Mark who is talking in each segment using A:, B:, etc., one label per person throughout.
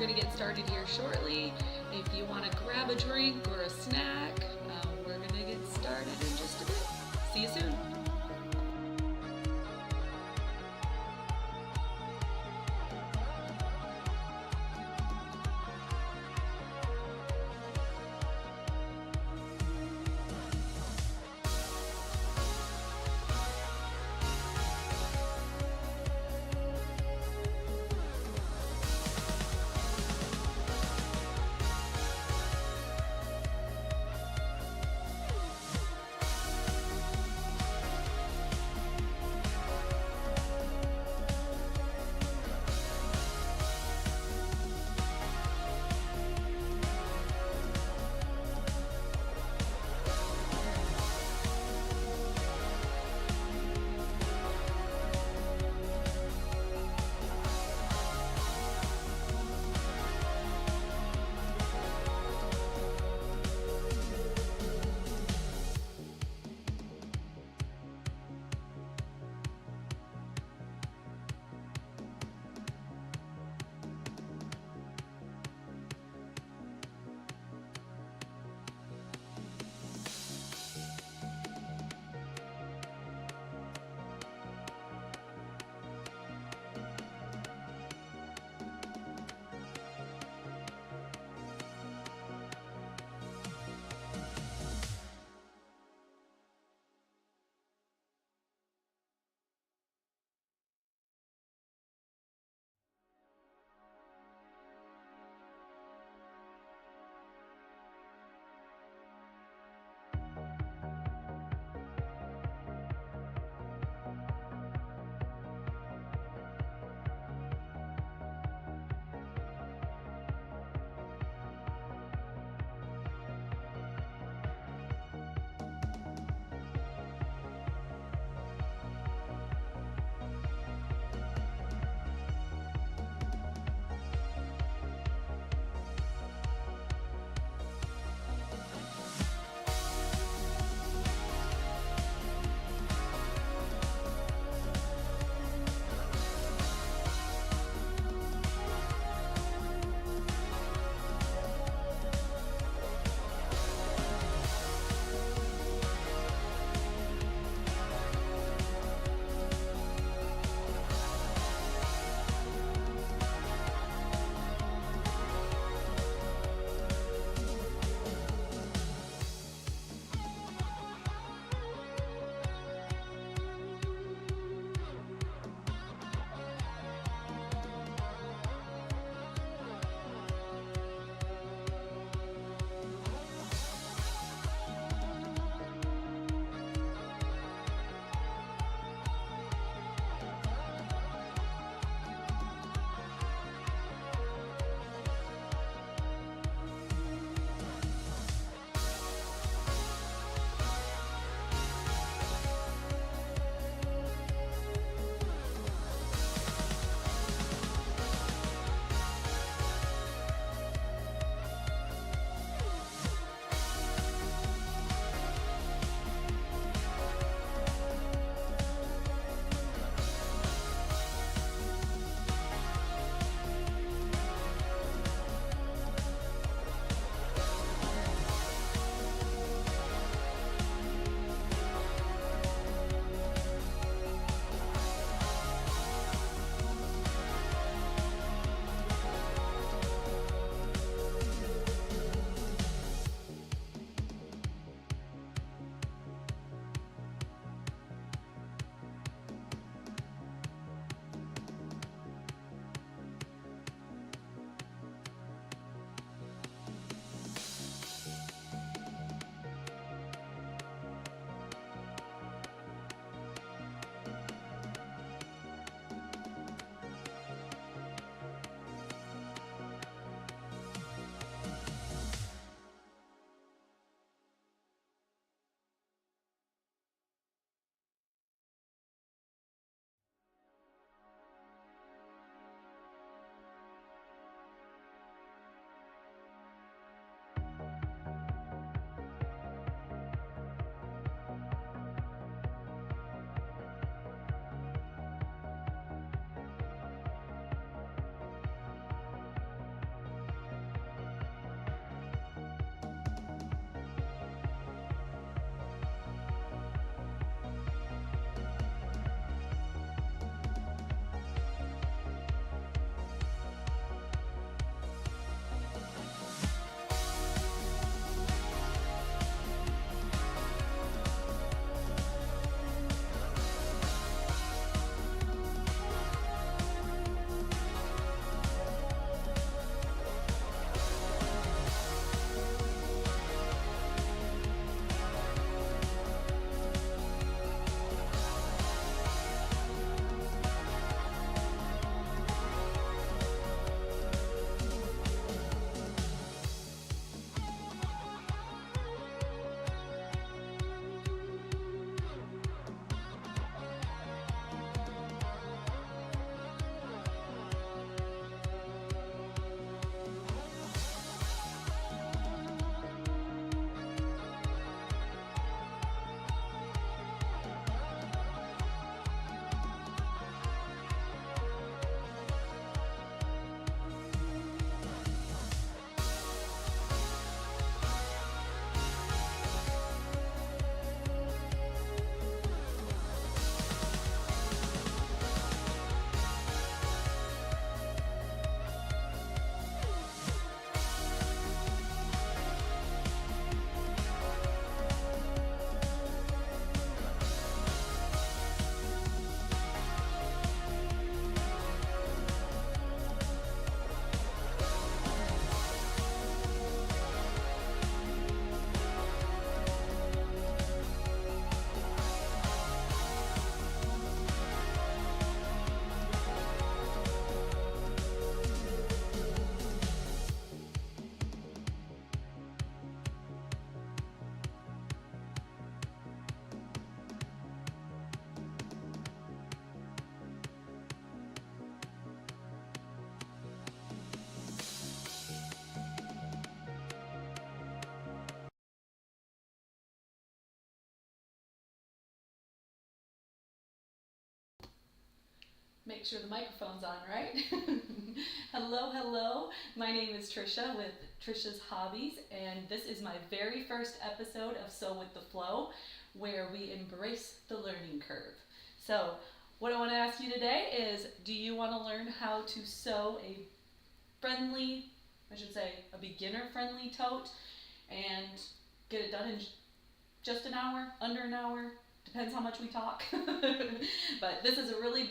A: going to get started here shortly. If you want to grab a drink or a snack, we're going to get started in just a bit. See you soon. Make sure the microphone's on, right? Hello, hello. My name is Tricia with Tricia's Hobbies, and this is my very first episode of Sew with the Flow, where we embrace the learning curve. So, what I want to ask you today is, do you want to learn how to sew a friendly, I should say, a beginner-friendly tote and get it done in just an hour, under an hour, depends how much we talk. But this is a really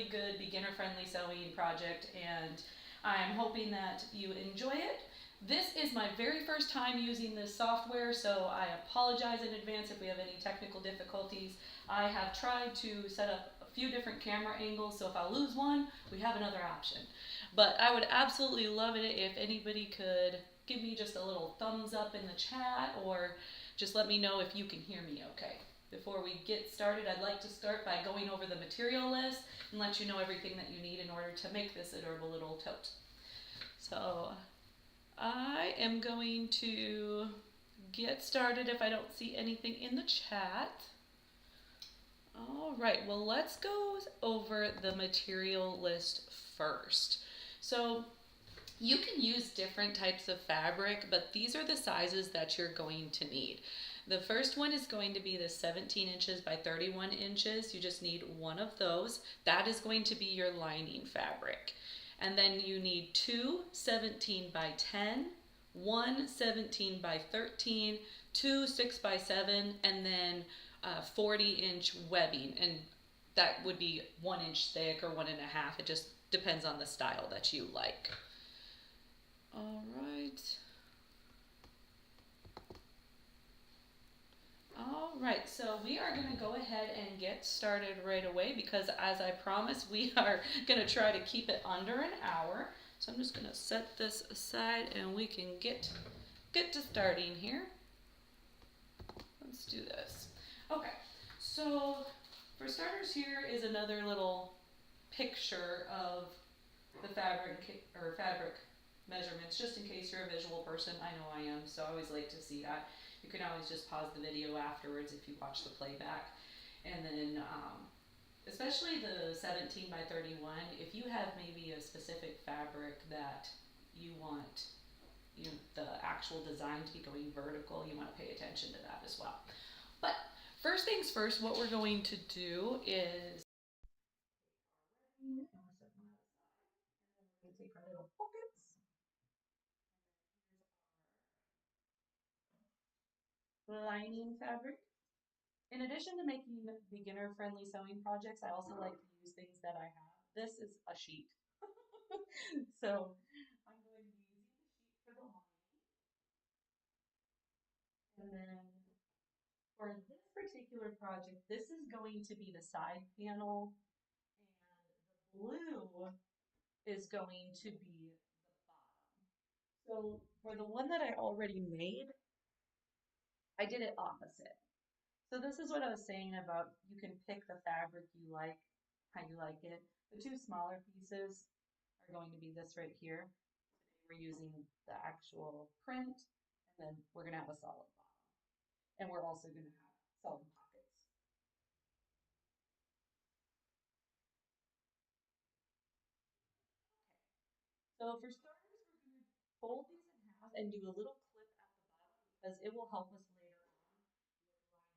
A: good beginner friendly sewing project, and I'm hoping that you enjoy it. This is my very first time using this software, so I apologize in advance if we have any technical difficulties. I have tried to set up a few different camera angles, so if I lose one, we have another option. But I would absolutely love it if anybody could give me just a little thumbs up in the chat, or just let me know if you can hear me okay. Before we get started, I'd like to start by going over the material list and let you know everything that you need in order to make this adorable little tote. So I am going to get started if I don't see anything in the chat. All right, well, let's go over the material list first. So you can use different types of fabric, but these are the sizes that you're going to need. The first one is going to be the 17 inches by 31 inches. You just need one of those. That is going to be your lining fabric. And then you need two 17 by 10, one 17 by 13, two 6 by 7, and then 40-inch webbing. And that would be 1 inch thick or 1.5. It just depends on the style that you like. All right. All right, so we are going to go ahead and get started right away because, as I promised, we are going to try to keep it under an hour. So I'm just going to set this aside and we can get to starting here. Let's do this. Okay, so for starters, here is another little picture of the fabric measurements, just in case you're a visual person. I know I am, so I always like to see that. You can always just pause the video afterwards if you watch the playback. And then, especially the 17 by 31, if you have maybe a specific fabric that you want the actual design to be going vertical, you want to pay attention to that as well. But first things first, what we're going to do is take our little pockets. Lining fabric. In addition to making beginner-friendly sewing projects, I also like to use things that I have. This is a sheet. So I'm going to be using the sheet for the lining. And then for this particular project, this is going to be the side panel, and the blue is going to be the bottom. So for the one that I already made, I did it opposite. So this is what I was saying about you can pick the fabric you like, how you like it. The two smaller pieces are going to be this right here. Today we're using the actual print, and then we're going to have a solid bottom. And we're also going to have solid pockets. So for starters, we're going to fold these in half and do a little clip at the bottom because it will help us later on with lining things up.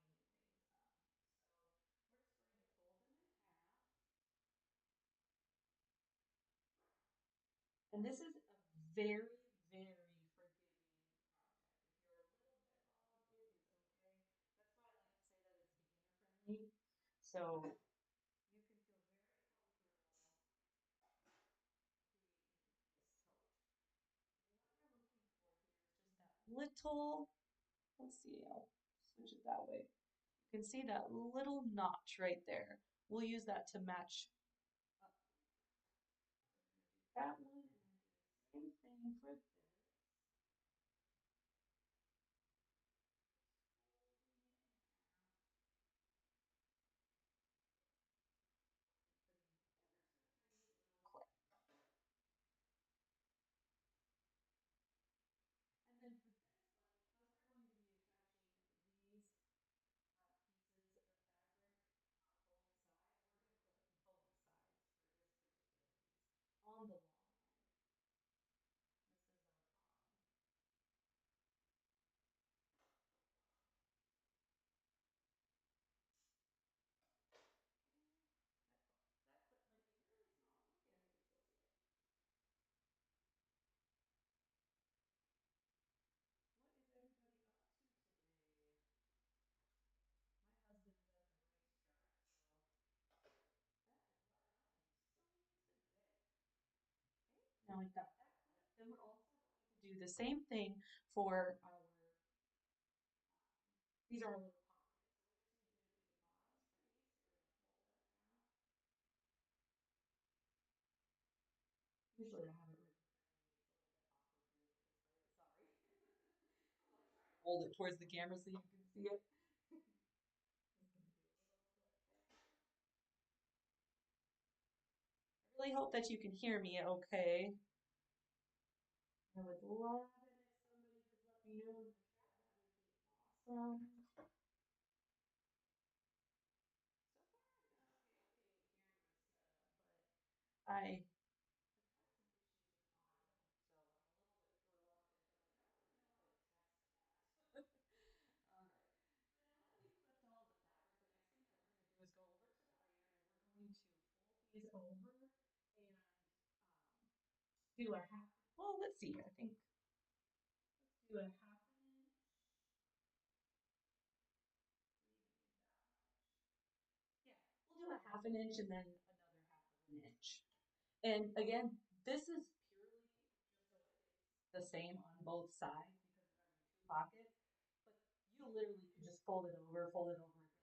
A: So we're just going to fold them in half. And this is a very, very forgiving project. If you're a little bit wrong, it is okay. That's why I like to say that it's beginner friendly. So you can feel very comfortable creating this tote. What we're looking for here is just that little, let's see, I'll switch it that way. You can see that little notch right there. We'll use that to match up. That one, and then do the same thing for this. Clip. And then for this one, because we're going to be attaching these pieces of fabric on both sides, we're going to put both sides. we've got that clip. Then we're also going to do the same thing for our, these are our little pockets. So we're just going to do the bottom pretty. So we're going to fold it in half. Usually I have it written underneath, a little bit awkward here with this part. Sorry. I'm like trying to hold it towards the camera so you can see it. Just gonna do a little clip there. I really hope that you can hear me okay. I would love it if somebody could let me know in the chat. That would be awesome. So far I've done okay with camera setup, but I have had some issues with audio, so I'm a little bit reluctant. I'm like, I don't really know how to test that. All right. So now that we've clipped all the fabric, the next thing that we're going to do is go over to the iron and we're going to fold these over and do a half. Well, let's see. I think let's do a half an inch. Do we even need that much? Yeah, we'll do a half an inch and then another half of an inch. And again, this is purely just so it's the same on both sides because we're having two pockets. But you literally could just fold it over again, and press it, and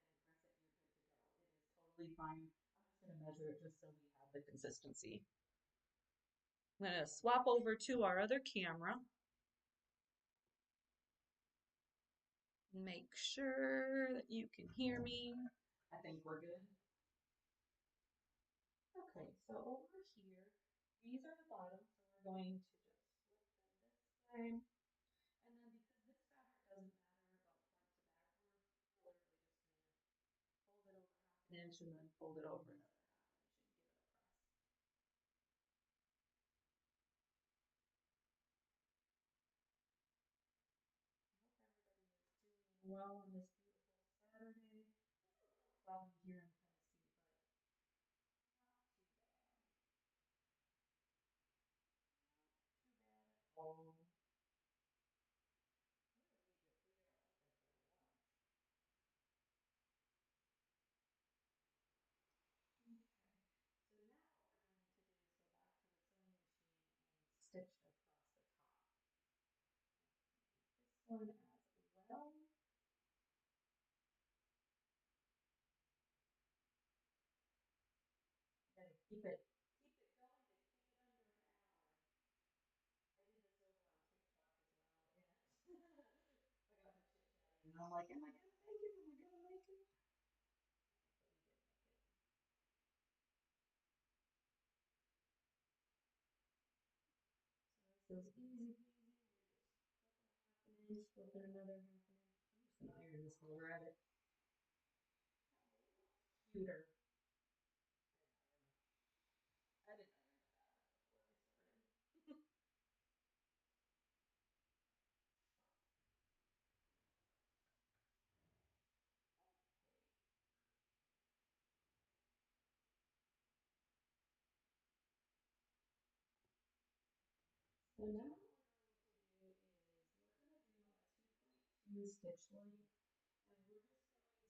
A: you're good to go. It is totally fine. I'm just going to measure it just so we have the consistency. I'm going to swap over to our other camera. Make sure that you can hear me. I think we're good. Okay, so over here, these are the bottom, so we're going to just flip them this way. And then because this fabric doesn't matter about front to back, we're literally just going to fold it over half an inch and then fold it over another half inch and give it a press. I hope everybody is doing well on this beautiful Saturday. It's a little cloudy here in Tennessee, but not too bad. Not too bad at all. I really need to figure out what they're going on. Okay, so now what we're going to do is go back to the sewing machine and stitch across the top. This one as well. Gotta keep it going to keep it under an hour. I did this over on TikTok as well, and I got to chit chatting, and I'm like, am I gonna make it? Am I gonna make it? Okay, but we did make it. So this is easy peasy. We just flip it a half an inch, flip it another half an inch. I'm just gonna iron this while we're at it. That way it looks cuter. I didn't iron the fabric before I started. Okay. So now what we're going to do is we're going to do a 2.2 stitch length, and we're just going to line up the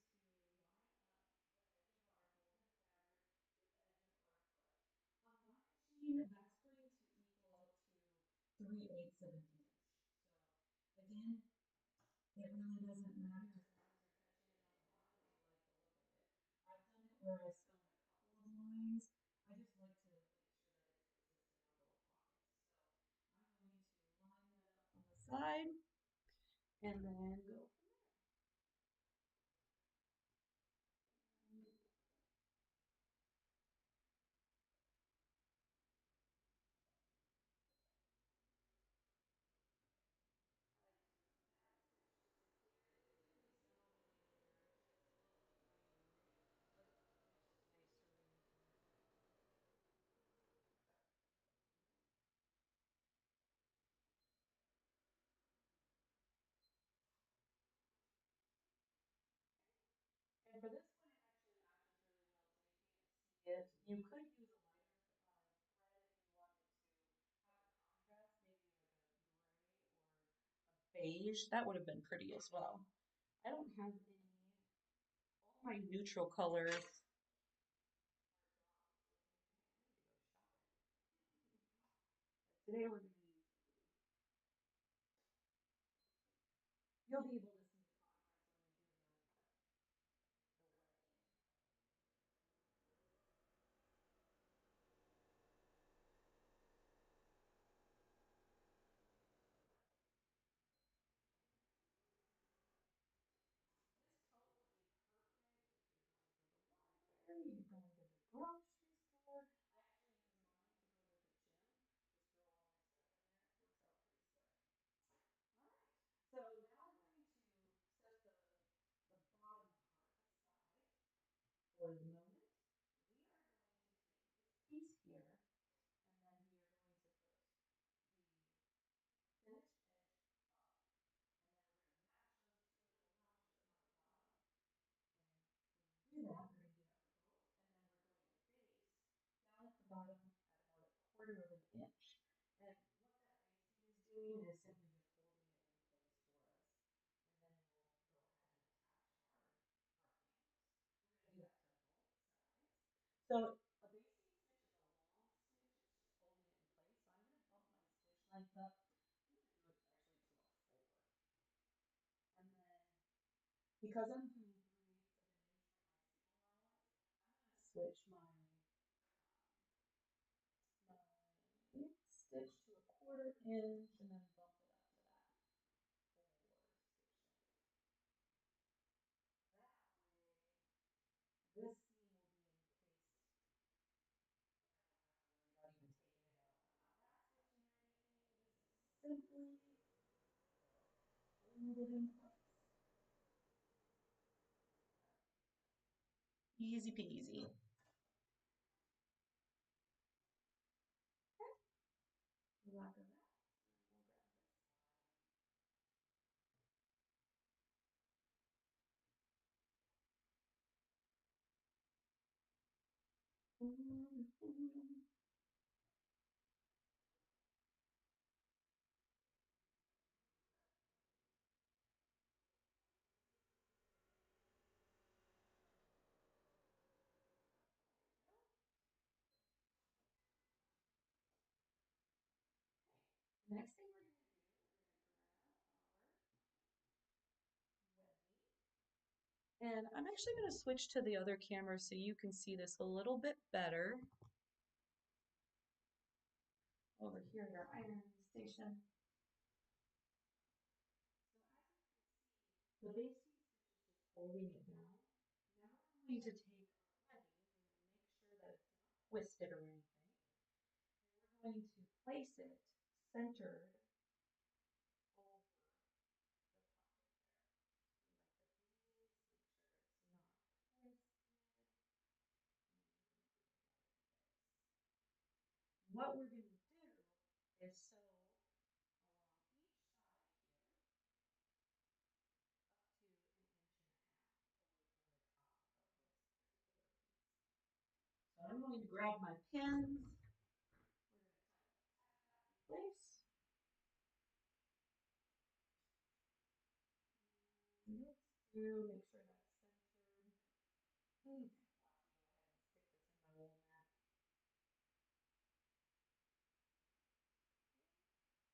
A: edge of our folded fabric with the edge of our foot. On my machine, that's going to equal to 3/8 of an inch. So again, it really doesn't matter as long as you're catching it on the bottom and you like the look of it. I've done it where I've sewn a couple of lines. I just like to make sure that it's consistent on both pockets. So I'm going to line that up on the side and then go from there. I like to use back stitch just to clear it. It can be sewn in either direction, totally fine with me, but it's just nice to remove that. And for this one, it actually matches really well, so you can't see it. You could use a lighter thread if you wanted to have a contrast, maybe like a gray or a beige. That would have been pretty as well. I don't have any. All my neutral colors are gone. So I need to go shopping. Today we're going to use you'll be able to see the contrast when we do the wedding. This tote would be perfect if you're going to the library, you're going to the grocery store. I actually use mine to go to the gym. Just throw all my stuff in there. It works out pretty slick. All right. So now we're going to set the bottom part aside for the moment. We are going to take this piece here, and then we are going to put the finished edge up, and then we're going to match those two little notches on the bottom. And when we do that, we're going to get our boat, and then we're going to base down at the bottom at about a quarter of an inch. And what that basting is doing is simply just holding it in place for us. And then we'll go ahead and attach our canvas. We're going to do that to both sides. So a basting stitch is a long stitch. It's just holding it in place. So I'm going to bump my stitch length up. I'm going to do it actually to a 4. And then because I'm doing 3/8 of an inch for my single line, I'm going to switch my stitch to a 1/4 inch and then bump it up to that 4 stitch length. That way, this seam will be encased and I won't have to worry about even taking it out. I'm not back stitching or anything, just simply hold it in place. Easy peasy. Okay, lock of that, and then we'll grab this side. Okay, next thing we're going to do, we're going to grab our webbing. And I'm actually going to switch to the other camera so you can see this a little bit better. Over here at our ironing station. So as you can see, the basting stitch is just holding it down. Now we're going to take our webbing, we're going to make sure that it's not twisted or anything. And we're going to place it centered over the pocket there. We like to breathe, make sure it's not twisted, and then we're going to glue that in place. What we're going to do is sew along each side here up to 1.5 inches away from the top of this particular piece. So I'm going to grab my pins. We're going to kind of pat that in place. And this through, make sure that's centered. Watch me go ahead and stick this in my wool mat.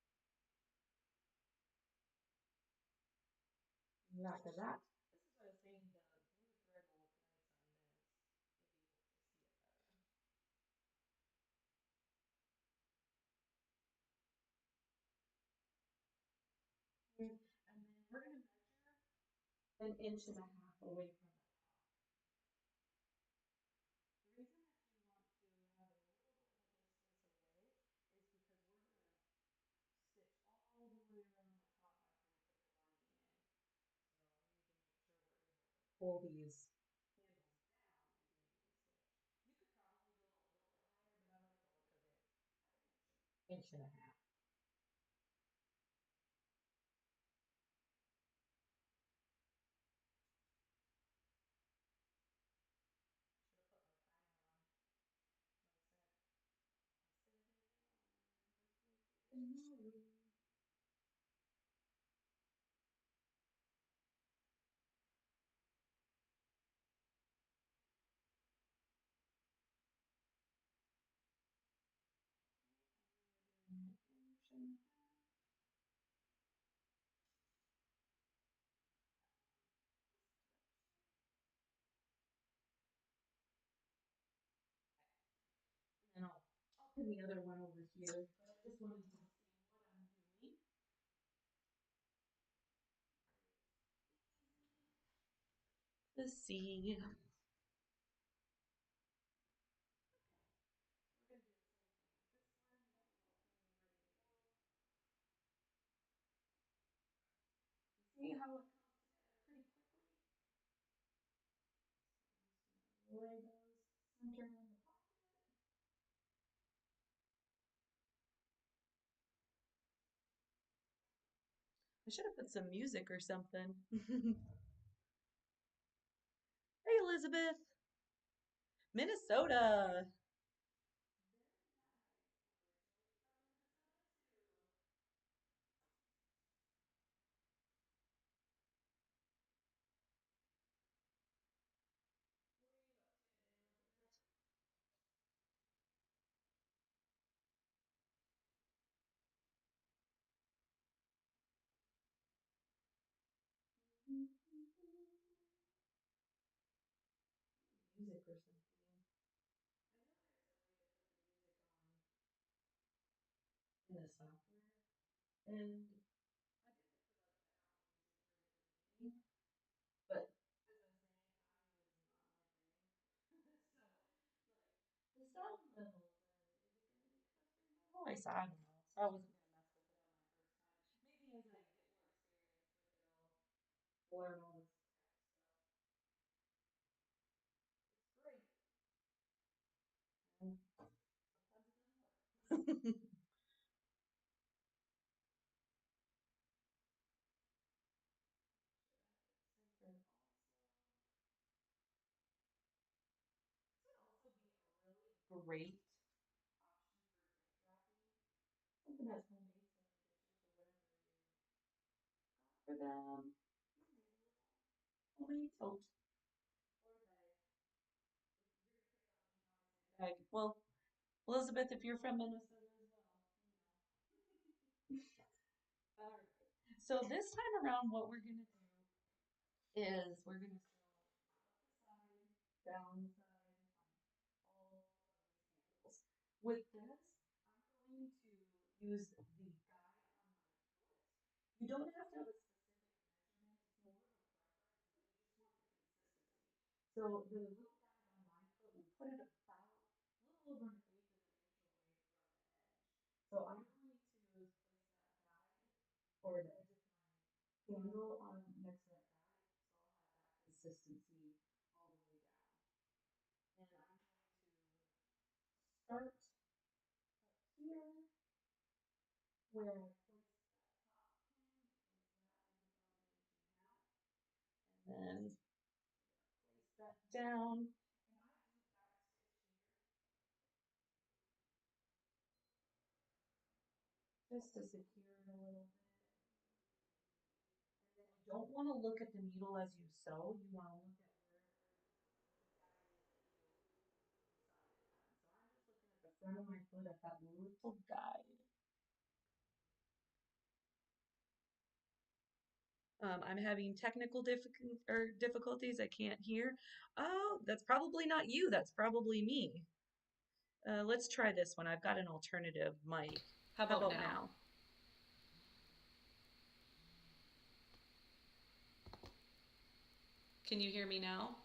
A: After that, this is what I was saying, the blue thread will look nice on this. You'll be able to see it better. And then we're going to measure 1.5 inches away from the top. The reason that you want to have it a little bit of a distance away is because we're going to stitch all the way around the top after we put the lining in. So we need to make sure we're able to pull these handles down and be able to stitch. You could probably go a little bit higher, but I like the look of it at 1.5 inches. Should have put my timer on. But I set an hour just in case. And I'll put the other one over here, but I just wanted you to see what I'm doing. Let's see. We're going to do the same thing with this one. Got a little thingy ready to go. See how it comes together pretty quickly? So I'm just going to lay those center in the pocket. I should have put some music or something. Hey, Elizabeth. Minnesota. Music or something. I know there's a way to put the music on in the software. And I did it for like the Apple Music version in the beginning, but the thing I was not my thing. So like the sound level, is it gonna mix up very well? I said I don't know. So I wasn't gonna mess with it on my first time. Maybe as I get more experience with it, I'll learn all this tech stuff. It's great. And sometimes it doesn't work. Center also. This would also be a really great option for gift wrapping. Something that's homemade for the dishes or whatever you got for them. You made a little homemade tote or bag. You're gonna pick out any homemade bag. Well, Elizabeth, if you're from Minnesota as well, you know. All right. So this time around, what we're gonna do is we're gonna sew up the side, down the side, on all of these handles. With this, I'm going to use the guide on my foot. You don't have to have a specific measurement. It's more of a preference, but you just want the consistency. So the little guide on my foot will put it about a little over an eighth of an inch away from the edge. So I'm going to place that guide or the edge of my handle on next to that guide, so I'll have that consistency all the way down. And I'm going to start up here where I placed that top pin because that is about an inch and a half. And then we're going to place that down. And I do back stitch here just to secure it a little bit. And then you don't want to look at the needle as you sew. You want to look at wherever the guide is that you decided on. So I'm just looking at the front of my foot at that little guide. I'm having technical difficulties. I can't hear. Oh, that's probably not you. That's probably me. Let's try this one. I've got an alternative mic. How about now? Can you hear me now?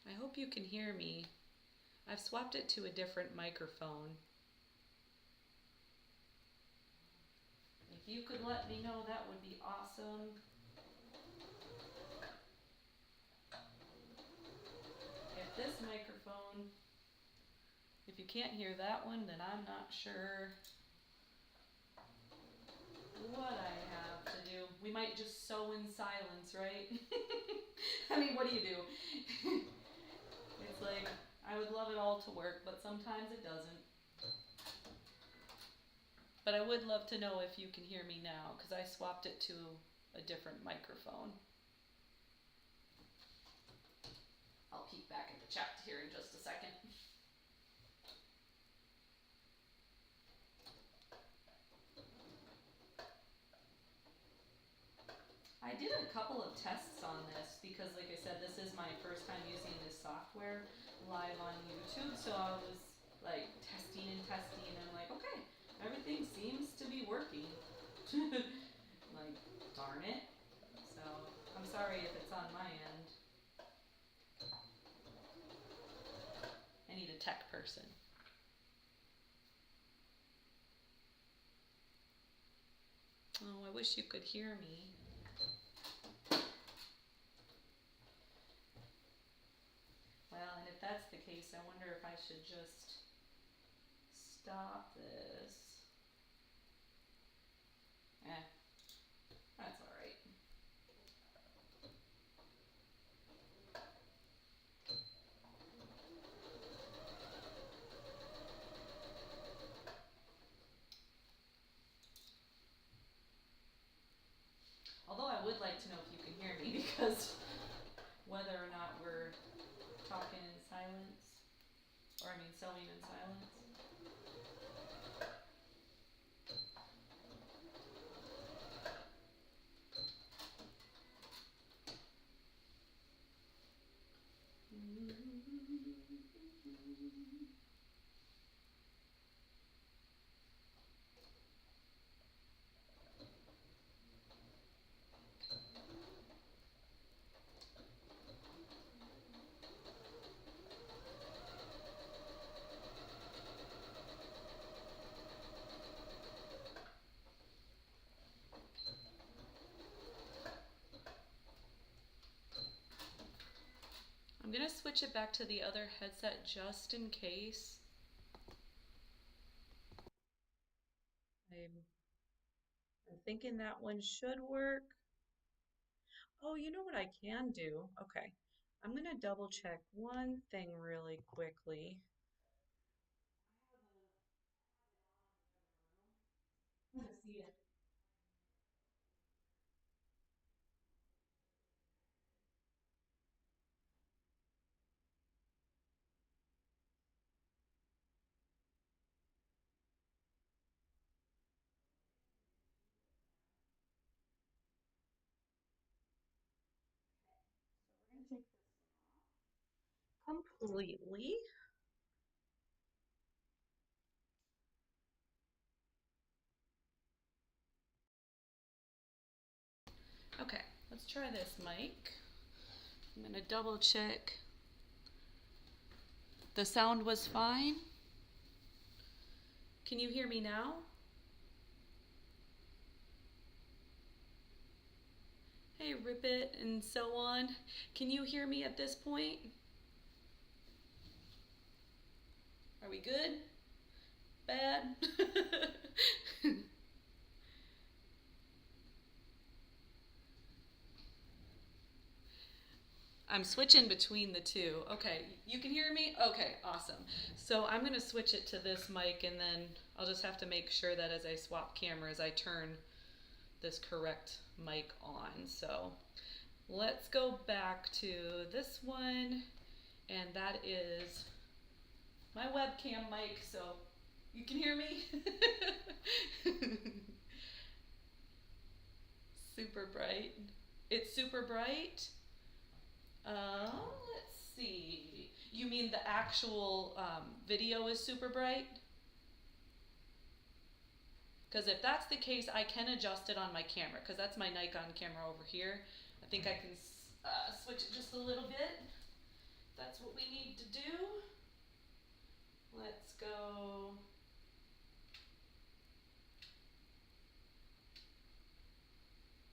A: I hope you can hear me. I've swapped it to a different microphone. If you could let me know, that would be awesome. If this microphone, if you can't hear that one, then I'm not sure what I have to do. We might just sew in silence, right? I mean, what do you do? It's like, I would love it all to work, but sometimes it doesn't. But I would love to know if you can hear me now, because I swapped it to a different microphone. I'll peek back at the chat here in just a second. couple of tests on this because, like I said, this is my first time using this software live on YouTube. So I was like testing and testing, and I'm like, okay, everything seems to be working. Like, darn it. So I'm sorry if it's on my end. I need a tech person. Oh, I wish you could hear me. Well, and if that's the case, I wonder if I should just stop this. That's all right. Although I would like to know if you can hear me, because whether or not we're talking in silence, or I mean sewing in silence. I'm gonna switch it back to the other headset just in case. I'm thinking that one should work. Oh, you know what I can do? Okay, I'm gonna double check one thing really quickly. Let's see it. So we're gonna take this one off completely. Okay, let's try this mic. I'm gonna double check. The sound was fine. Can you hear me now? Hey, Ribbit and so on. Can you hear me at this point? Are we good? Bad? I'm switching between the two. Okay, you can hear me? Okay, awesome. So I'm gonna switch it to this mic, and then I'll just have to make sure that as I swap cameras, I turn this correct mic on. So let's go back to this one, and that is my webcam mic, so you can hear me? Super bright. It's super bright? Let's see. You mean the actual video is super bright? Because if that's the case, I can adjust it on my camera, because that's my Nikon camera over here. I think I can switch it just a little bit. That's what we need to do. Let's go.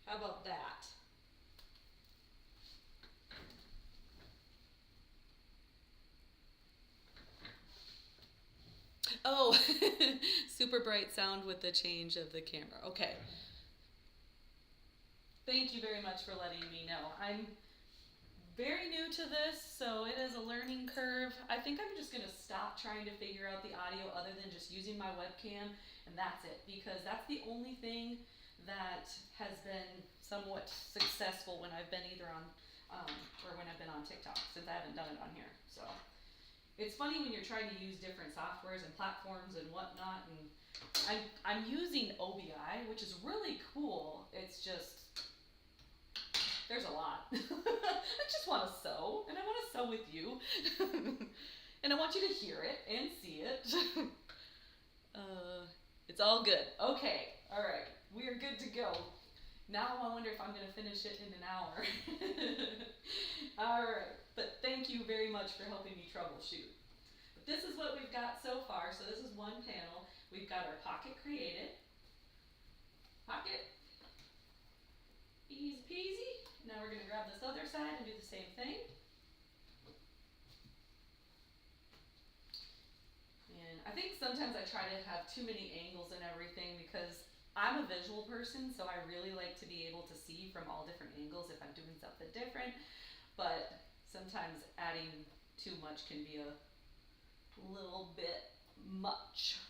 A: How about that? Oh, super bright sound with the change of the camera. Okay. Thank you very much for letting me know. I'm very new to this, so it is a learning curve. I think I'm just gonna stop trying to figure out the audio other than just using my webcam, and that's it, because that's the only thing that has been somewhat successful when I've been either on or when I've been on TikTok, since I haven't done it on here. So it's funny when you're trying to use different softwares and platforms and whatnot, and I'm using OBI, which is really cool. It's just There's a lot. I just want to sew, and I want to sew with you. And I want you to hear it and see it. It's all good. Okay, all right, we are good to go. Now I wonder if I'm going to finish it in an hour. All right, but thank you very much for helping me troubleshoot. But this is what we've got so far. So this is one panel. We've got our pocket created. Pocket. Easy peasy. Now we're going to grab this other side and do the same thing. And I think sometimes I try to have too many angles and everything because I'm a visual person, so I really like to be able to see from all different angles if I'm doing something different. But sometimes adding too much can be a little bit much.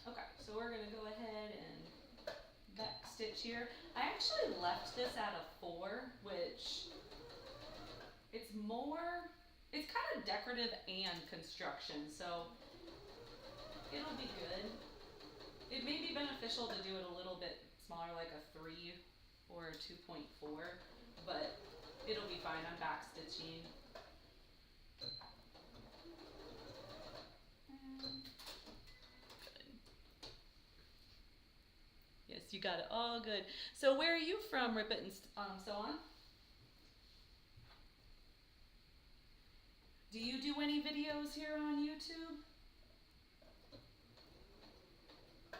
A: Okay, so we're going to go ahead and back stitch here. I actually left this at a 4, which it's kind of decorative and construction, so it'll be good. It may be beneficial to do it a little bit smaller, like a 3 or a 2.4, but it'll be fine. I'm back stitching. Good. Yes, you got it all good. So where are you from, Rip It and Sew On? Do you do any videos here on YouTube?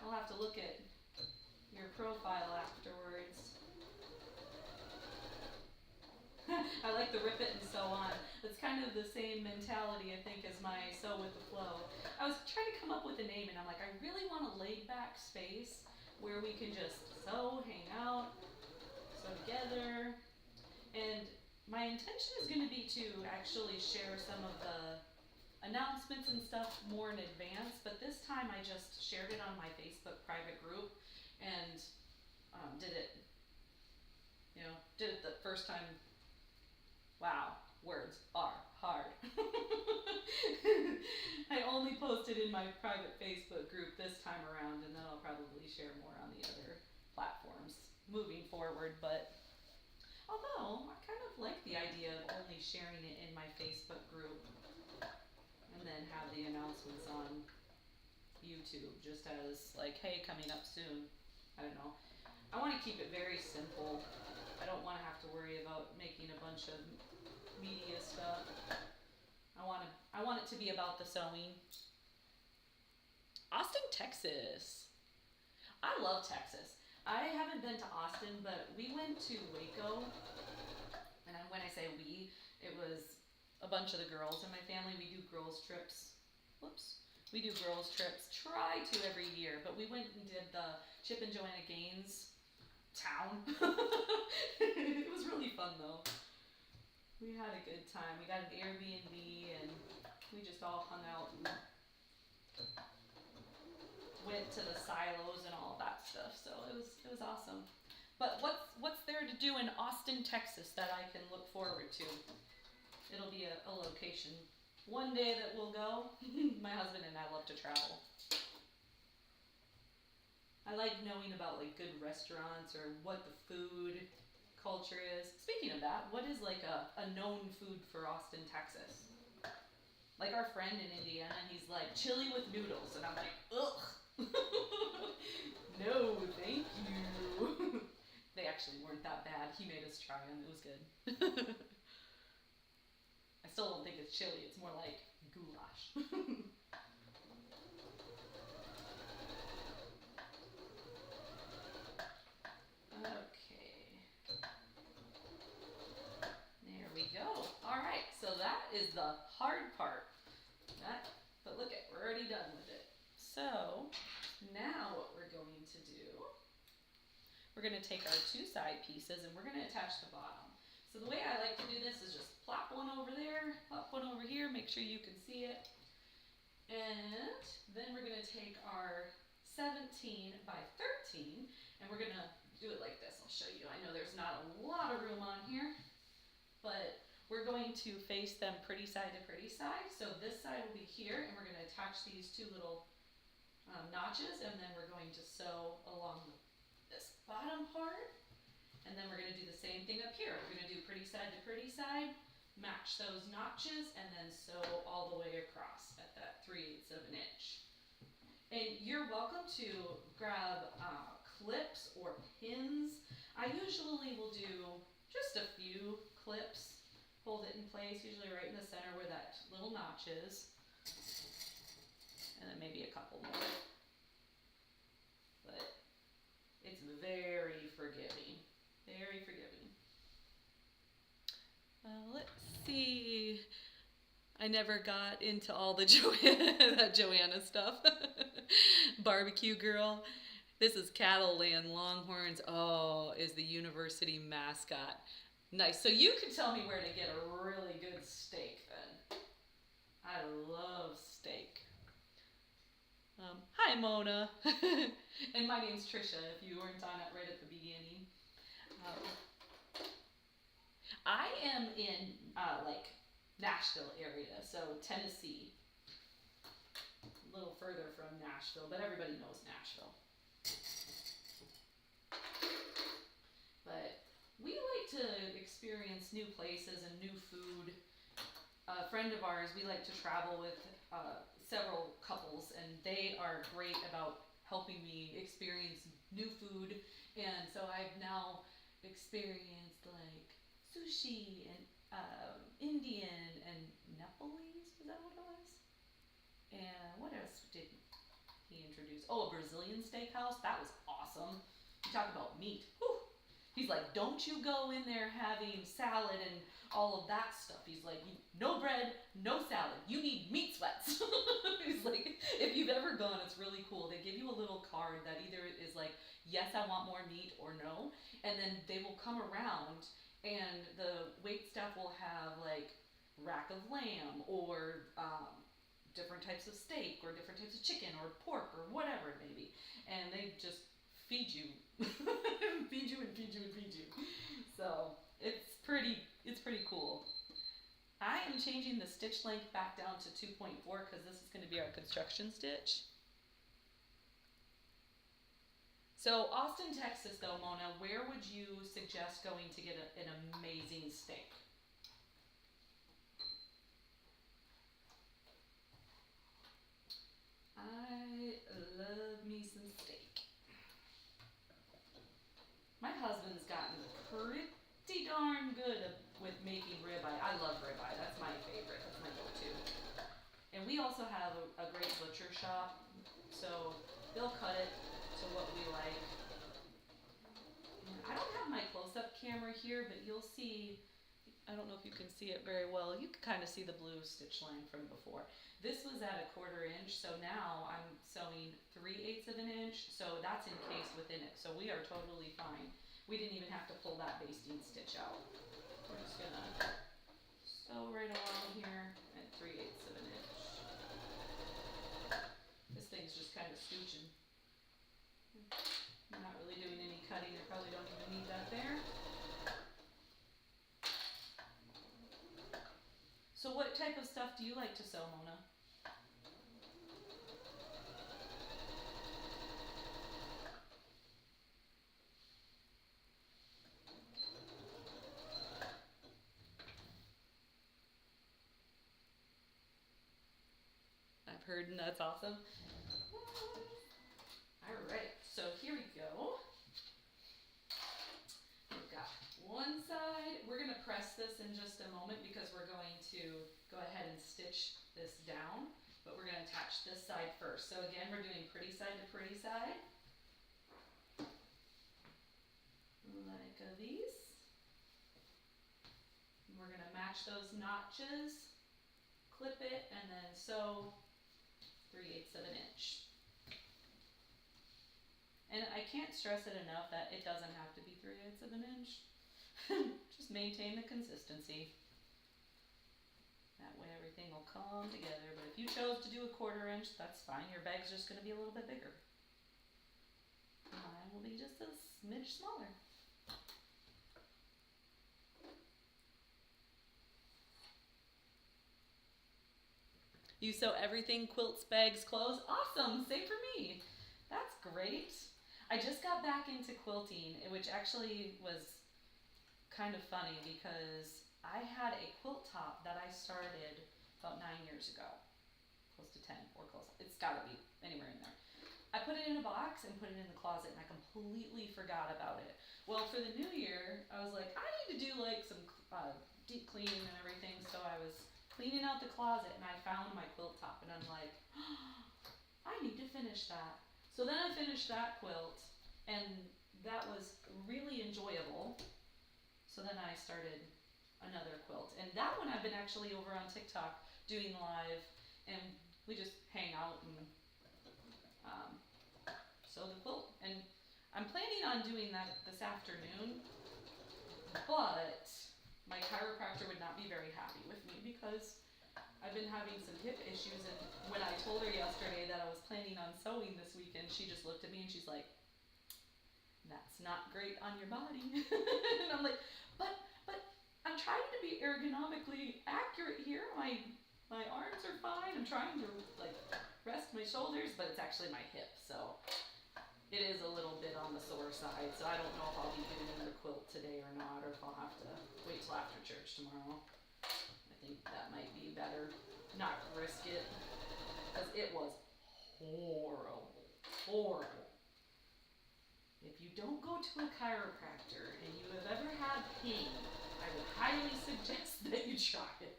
A: I'll have to look at your profile afterwards. I like the Rip It and Sew On. It's kind of the same mentality, I think, as my Sew with the Flow. I was trying to come up with a name, and I'm like, I really want a laid-back space where we can just sew, hang out, sew together. And my intention is going to be to actually share some of the announcements and stuff more in advance, but this time I just shared it on my Facebook private group and did it the first time. Wow, words are hard. I only posted in my private Facebook group this time around, and then I'll probably share more on the other platforms moving forward. But although I kind of like the idea of only sharing it in my Facebook group and then have the announcements on YouTube just as like, hey, coming up soon. I don't know. I want to keep it very simple. I don't want to have to worry about making a bunch of media stuff. I want it to be about the sewing. Austin, Texas. I love Texas. I haven't been to Austin, but we went to Waco. And when I say we, it was a bunch of the girls in my family. We do girls trips. We do girls trips. Try to every year, but we went and did the Chip and Joanna Gaines town. It was really fun though. We had a good time. We got an Airbnb and we just all hung out and went to the silos and all of that stuff. So it was awesome. But what's there to do in Austin, Texas that I can look forward to? It'll be a location one day that we'll go. My husband and I love to travel. I like knowing about like good restaurants or what the food culture is. Speaking of that, what is like a known food for Austin, Texas? Like our friend in Indiana, he's like chili with noodles, and I'm like, ugh. No, thank you. They actually weren't that bad. He made us try them. It was good. I still don't think it's chili. It's more like goulash. Okay. There we go. All right. So that is the hard part. But look at, we're already done with it. So now what we're going to do, we're going to take our two side pieces and we're going to attach the bottom. So the way I like to do this is just plop one over there, plop one over here, make sure you can see it. And then we're going to take our 17 by 13 and we're going to do it like this. I'll show you. I know there's not a lot of room on here, but we're going to face them pretty side to pretty side. So this side will be here and we're going to attach these two little notches and then we're going to sew along this bottom part. And then we're going to do the same thing up here. We're going to do pretty side to pretty side, match those notches, and then sew all the way across at that 3/8 of an inch. And you're welcome to grab clips or pins. I usually will do just a few clips, hold it in place, usually right in the center where that little notch is, and then maybe a couple more. But it's very forgiving, very forgiving. Let's see. I never got into all the that Joanna stuff. Barbecue girl. This is Cattle Land Longhorns. Oh, is the university mascot. Nice. So you can tell me where to get a really good steak then. I love steak. Hi, Mona. And my name's Tricia, if you weren't on it right at the beginning. I am in like Nashville area, so Tennessee. A little further from Nashville, but everybody knows Nashville. But we like to experience new places and new food. A friend of ours, we like to travel with several couples, and they are great about helping me experience new food. And so I've now experienced like sushi and Indian and Nepalese, is that what it was? And what else did he introduce? Oh, a Brazilian steakhouse. That was awesome. You talk about meat. Whew. He's like, don't you go in there having salad and all of that stuff. He's like, no bread, no salad. You need meat sweats. He's like, if you've ever gone, it's really cool. They give you a little card that either is like, yes, I want more meat, or no. And then they will come around and the wait staff will have like rack of lamb or different types of steak or different types of chicken or pork or whatever it may be. And they just feed you. Feed you and feed you and feed you. So it's pretty cool. I am changing the stitch length back down to 2.4 because this is going to be our construction stitch. So Austin, Texas though, Mona, where would you suggest going to get an amazing steak? I love me some steak. My husband's gotten pretty darn good with making ribeye. I love ribeye. That's my favorite. That's my go-to. And we also have a great butcher shop, so they'll cut it to what we like. And I don't have my close-up camera here, but you'll see, I don't know if you can see it very well. You can kind of see the blue stitch line from before. This was at 1/4 inch, so now I'm sewing 3/8 of an inch, so that's encased within it. So we are totally fine. We didn't even have to pull that basting stitch out. We're just gonna sew right along here at 3/8 of an inch. This thing's just kind of scooching. I'm not really doing any cutting. I probably don't even need that there. So what type of stuff do you like to sew, Mona? I've heard, and that's awesome. Alright, so here we go. We've got one side. We're going to press this in just a moment because we're going to go ahead and stitch this down, but we're going to attach this side first. So again, we're doing pretty side to pretty side, like these. And we're going to match those notches, clip it, and then sew 3/8 of an inch. And I can't stress it enough that it doesn't have to be 3/8 of an inch. Just maintain the consistency. That way everything will come together. But if you chose to do 1/4 inch, that's fine. Your bag's just going to be a little bit bigger. Mine will be just a smidge smaller. You sew everything, quilts, bags, clothes. Awesome, same for me. That's great. I just got back into quilting, which actually was kind of funny because I had a quilt top that I started about 9 years ago, close to 10 or close. It's got to be anywhere in there. I put it in a box and put it in the closet, and I completely forgot about it. Well, for the new year, I was like, I need to do like some deep cleaning and everything, so I was cleaning out the closet, and I found my quilt top, and I'm like, oh, I need to finish that. So then I finished that quilt, and that was really enjoyable. So then I started another quilt, and that one I've been actually over on TikTok doing live, and we just hang out and sew the quilt. And I'm planning on doing that this afternoon, but my chiropractor would not be very happy with me because I've been having some hip issues, and when I told her yesterday that I was planning on sewing this weekend, she just looked at me and she's like, that's not great on your body. And I'm like, but I'm trying to be ergonomically accurate here. My arms are fine. I'm trying to like rest my shoulders, but it's actually my hip, so it is a little bit on the sore side. So I don't know if I'll be doing another quilt today or not, or if I'll have to wait till after church tomorrow. I think that might be better, not risk it, because it was horrible. If you don't go to a chiropractor and you have ever had pain, I would highly suggest that you try it.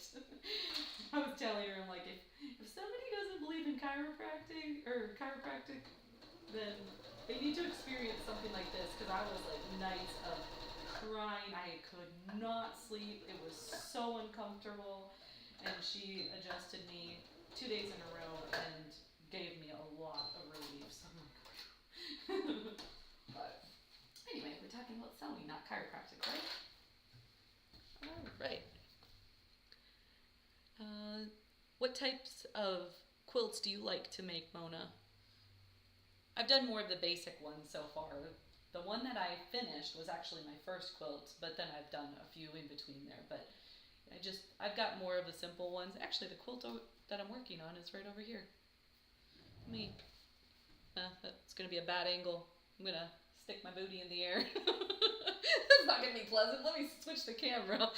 A: I was telling her, I'm like, if somebody doesn't believe in chiropractic, then they need to experience something like this, because I was like nights of crying. I could not sleep. It was so uncomfortable, and she adjusted me 2 days in a row and gave me a lot of relief. So I'm like, but anyway, we're talking about sewing, not chiropractic, right? All right. What types of quilts do you like to make, Mona? I've done more of the basic ones so far. The one that I finished was actually my first quilt, but then I've done a few in between there. But I've got more of the simple ones. Actually, the quilt that I'm working on is right over here. That's going to be a bad angle. I'm going to stick my booty in the air. That's not going to be pleasant. Let me switch the camera.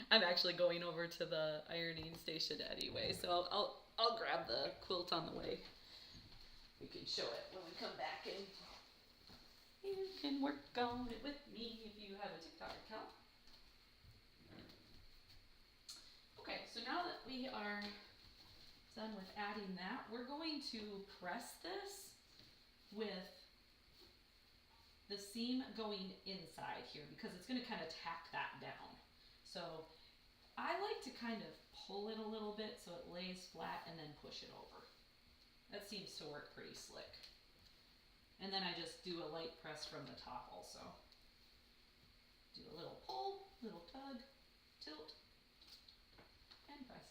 A: I'm actually going over to the ironing station anyway, so I'll grab the quilt on the way. We can show it when we come back, and you can work on it with me if you have a TikTok account. Okay, so now that we are done with adding that, we're going to press this with the seam going inside here, because it's going to kind of tack that down. So I like to kind of pull it a little bit so it lays flat and then push it over. That seems to work pretty slick. And then I just do a light press from the top also. Do a little pull, little tug, tilt, and press.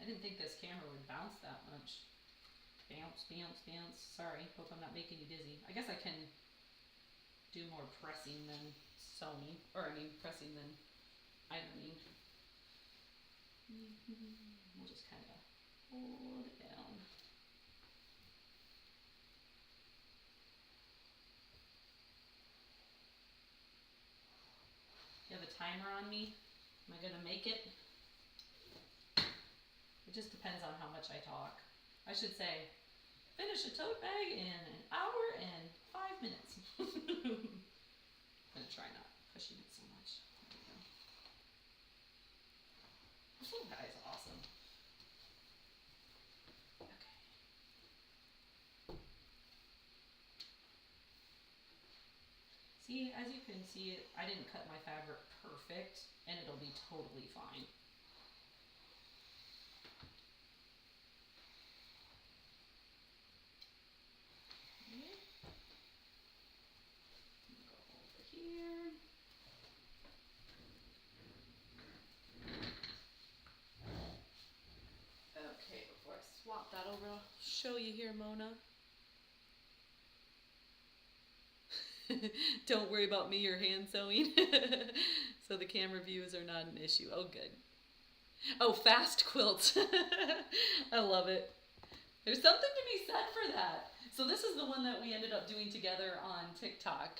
A: I didn't think this camera would bounce that much. Bounce, bounce, bounce. Sorry, hope I'm not making you dizzy. I guess I can do more pressing than sewing, pressing than ironing. We'll just kind of hold it down. You have a timer on me? Am I going to make it? It just depends on how much I talk. I should say, finish a tote bag in an hour and 5 minutes. I'm going to try not pushing it so much. There we go. This little guy is awesome. Okay. See, as you can see, I didn't cut my fabric perfect, and it'll be totally fine. Swap that over. I'll show you here, Mona. Don't worry about me or hand sewing. So the camera views are not an issue. Oh, good. Oh, fast quilts. I love it. There's something to be said for that. So this is the one that we ended up doing together on TikTok.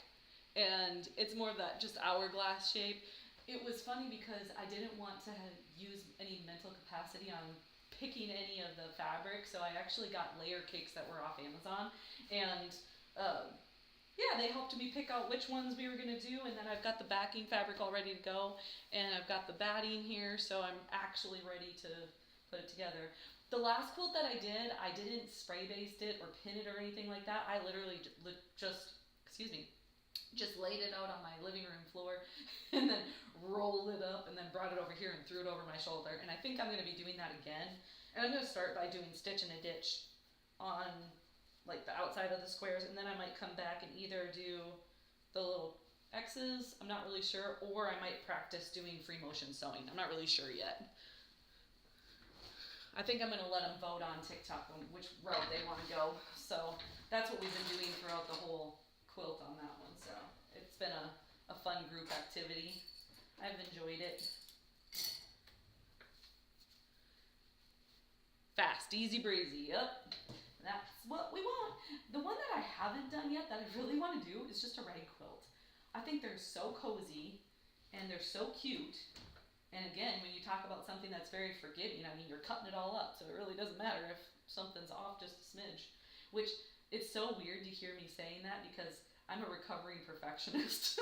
A: And it's more of that just hourglass shape. It was funny because I didn't want to use any mental capacity on picking any of the fabric, so I actually got layer cakes that were off Amazon. And yeah, they helped me pick out which ones we were going to do, and then I've got the backing fabric all ready to go, and I've got the batting here, so I'm actually ready to put it together. The last quilt that I didn't spray baste it or pin it or anything like that. I literally just laid it out on my living room floor and then rolled it up and then brought it over here and threw it over my shoulder. And I think I'm going to be doing that again. And I'm going to start by doing stitch and a ditch on like the outside of the squares, and then I might come back and either do the little X's, I'm not really sure, or I might practice doing free motion sewing. I'm not really sure yet. I think I'm going to let them vote on TikTok on which route they want to go. So that's what we've been doing throughout the whole quilt on that one. So it's been a fun group activity. I've enjoyed it. Fast, easy breezy, yep. That's what we want. The one that I haven't done yet that I really want to do is just a rag quilt. I think they're so cozy and they're so cute. And again, when you talk about something that's very forgiving, I mean, you're cutting it all up, so it really doesn't matter if something's off just a smidge. Which, it's so weird to hear me saying that because I'm a recovering perfectionist.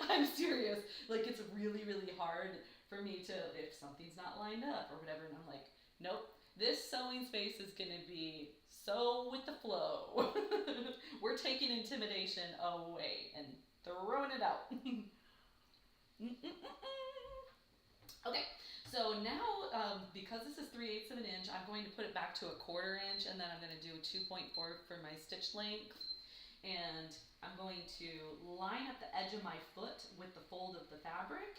A: I'm serious. Like, it's really, really hard for me to, if something's not lined up or whatever, and I'm like, nope, this sewing space is going to be so with the flow. We're taking intimidation away and throwing it out. Okay, so now because this is 3/8 of an inch, I'm going to put it back to 1/4 inch, and then I'm going to do 2.4 for my stitch length. And I'm going to line up the edge of my foot with the fold of the fabric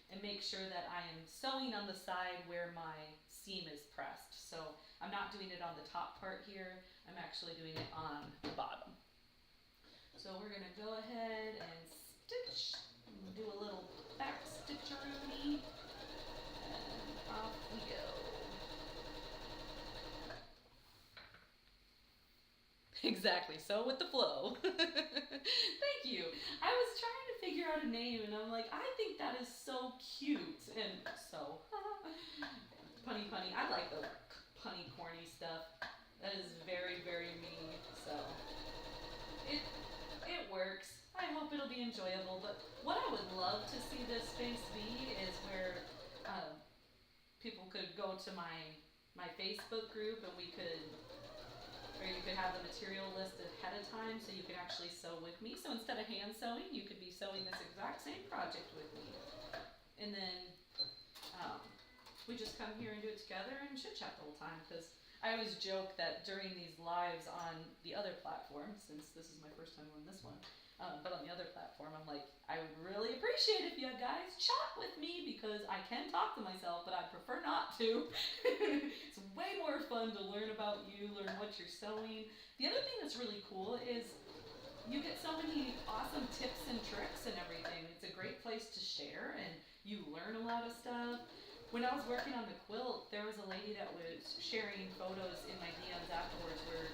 A: and make sure that I am sewing on the side where my seam is pressed. So I'm not doing it on the top part here, I'm actually doing it on the bottom. So we're going to go ahead and stitch, and do a little back stitcheroonie. And off we go. Exactly, so with the flow. Thank you. I was trying to figure out a name and I'm like, I think that is so cute. And so, punny. I like the punny corny stuff. That is very, very me. So, it works. I hope it'll be enjoyable. But what I would love to see this space be is where people could go to my Facebook group and we could, or you could have the material list ahead of time so you could actually sew with me. So instead of hand sewing, you could be sewing this exact same project with me. And then we just come here and do it together and chit chat the whole time, because I always joke that during these lives on the other platform, since this is my first time on this one, but on the other platform, I'm like, I would really appreciate if you guys chat with me, because I can talk to myself, but I prefer not to. It's way more fun to learn about you, learn what you're sewing. The other thing that's really cool is you get so many awesome tips and tricks and everything. It's a great place to share, and you learn a lot of stuff. When I was working on the quilt, there was a lady that was sharing photos in my DMs afterwards where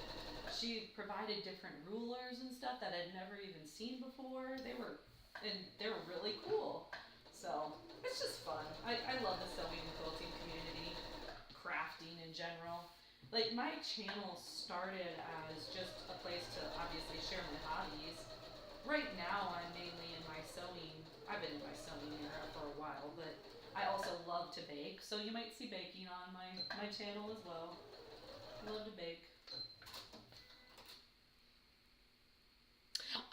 A: she provided different rulers and stuff that I'd never even seen before. They were really cool. So it's just fun. I love the sewing and quilting community, crafting in general. Like, my channel started as just a place to obviously share my hobbies. Right now I'm mainly in my sewing. I've been in my sewing era for a while, but I also love to bake, so you might see baking on my channel as well. I love to bake.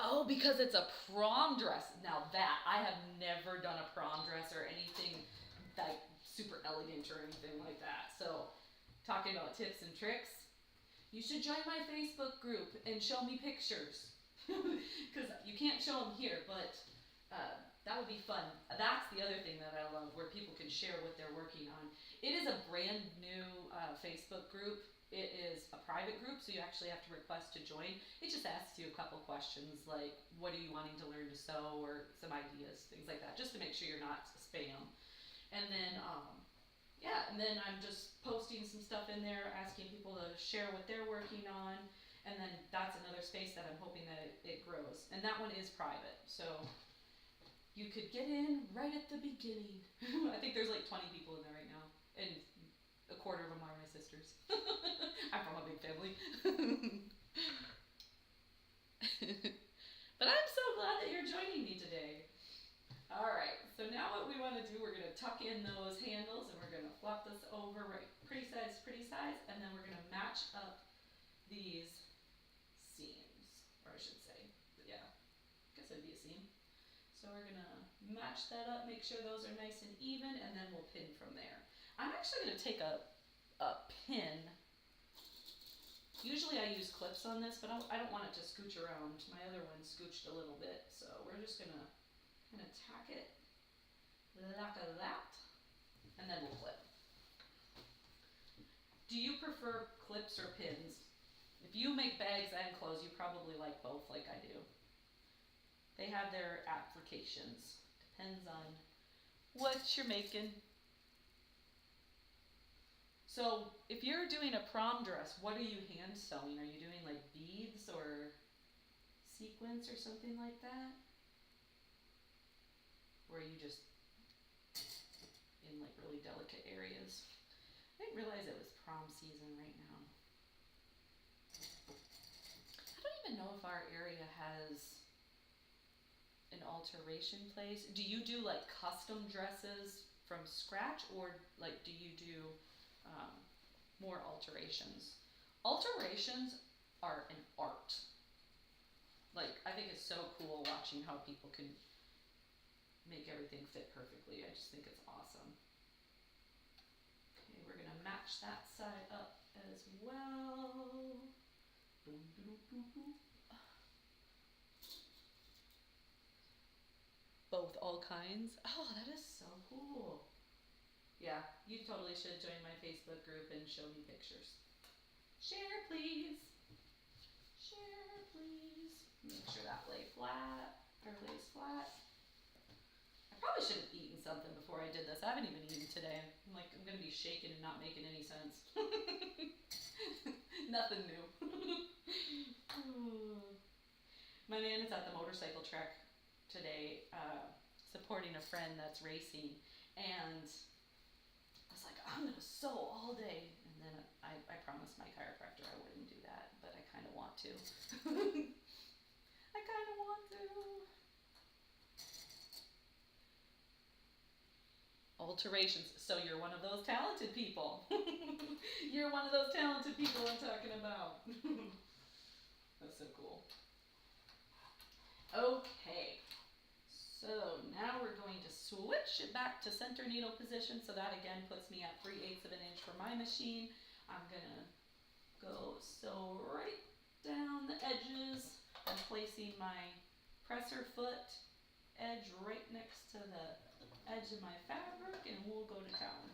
A: Oh, because it's a prom dress. Now that, I have never done a prom dress or anything like super elegant or anything like that. So, talking about tips and tricks, you should join my Facebook group and show me pictures. Because you can't show them here, but that would be fun. That's the other thing that I love, where people can share what they're working on. It is a brand new Facebook group. It is a private group, so you actually have to request to join. It just asks you a couple questions like, what are you wanting to learn to sew, or some ideas, things like that, just to make sure you're not spam. And then yeah, and then I'm just posting some stuff in there, asking people to share what they're working on, and then that's another space that I'm hoping that it grows. And that one is private, so you could get in right at the beginning. I think there's like 20 people in there right now, and a quarter of them are my sisters. I'm from a big family. But I'm so glad that you're joining me today. Alright, so now what we want to do, we're going to tuck in those handles and we're going to flop this over right pretty size, and then we're going to match up these seams, or I should say, yeah, I guess it'd be a seam. So we're going to match that up, make sure those are nice and even, and then we'll pin from there. I'm actually going to take a pin. Usually I use clips on this, but I don't want it to scooch around. My other one scooched a little bit, so we're just going to tack it like that, and then we'll clip. Do you prefer clips or pins? If you make bags and clothes, you probably like both like I do. They have their applications. Depends on what you're making. So if you're doing a prom dress, what are you hand sewing? Are you doing like beads or sequins or something like that? Or are you just in like really delicate areas? I didn't realize it was prom season right now. I don't even know if our area has an alteration place. Do you do like custom dresses from scratch, or like do you do more alterations? Alterations are an art. Like, I think it's so cool watching how people can make everything fit perfectly. I just think it's awesome. Okay, we're gonna match that side up as well. Both all kinds. Oh, that is so cool. Yeah, you totally should join my Facebook group and show me pictures. Share, please. Share, please. Make sure that lays flat. I probably should have eaten something before I did this. I haven't even eaten today. I'm going to be shaking and not making any sense. Nothing new. My man is at the motorcycle track today, supporting a friend that's racing, and I was like, I'm going to sew all day. And then I promised my chiropractor I wouldn't do that, but I kind of want to. I kind of want to. Alterations. So you're one of those talented people. You're one of those talented people I'm talking about. That's so cool. Okay. So now we're going to switch it back to center needle position. So that again puts me at 3/8 of an inch for my machine. I'm gonna go sew right down the edges and placing my presser foot edge right next to the edge of my fabric, and we'll go to town.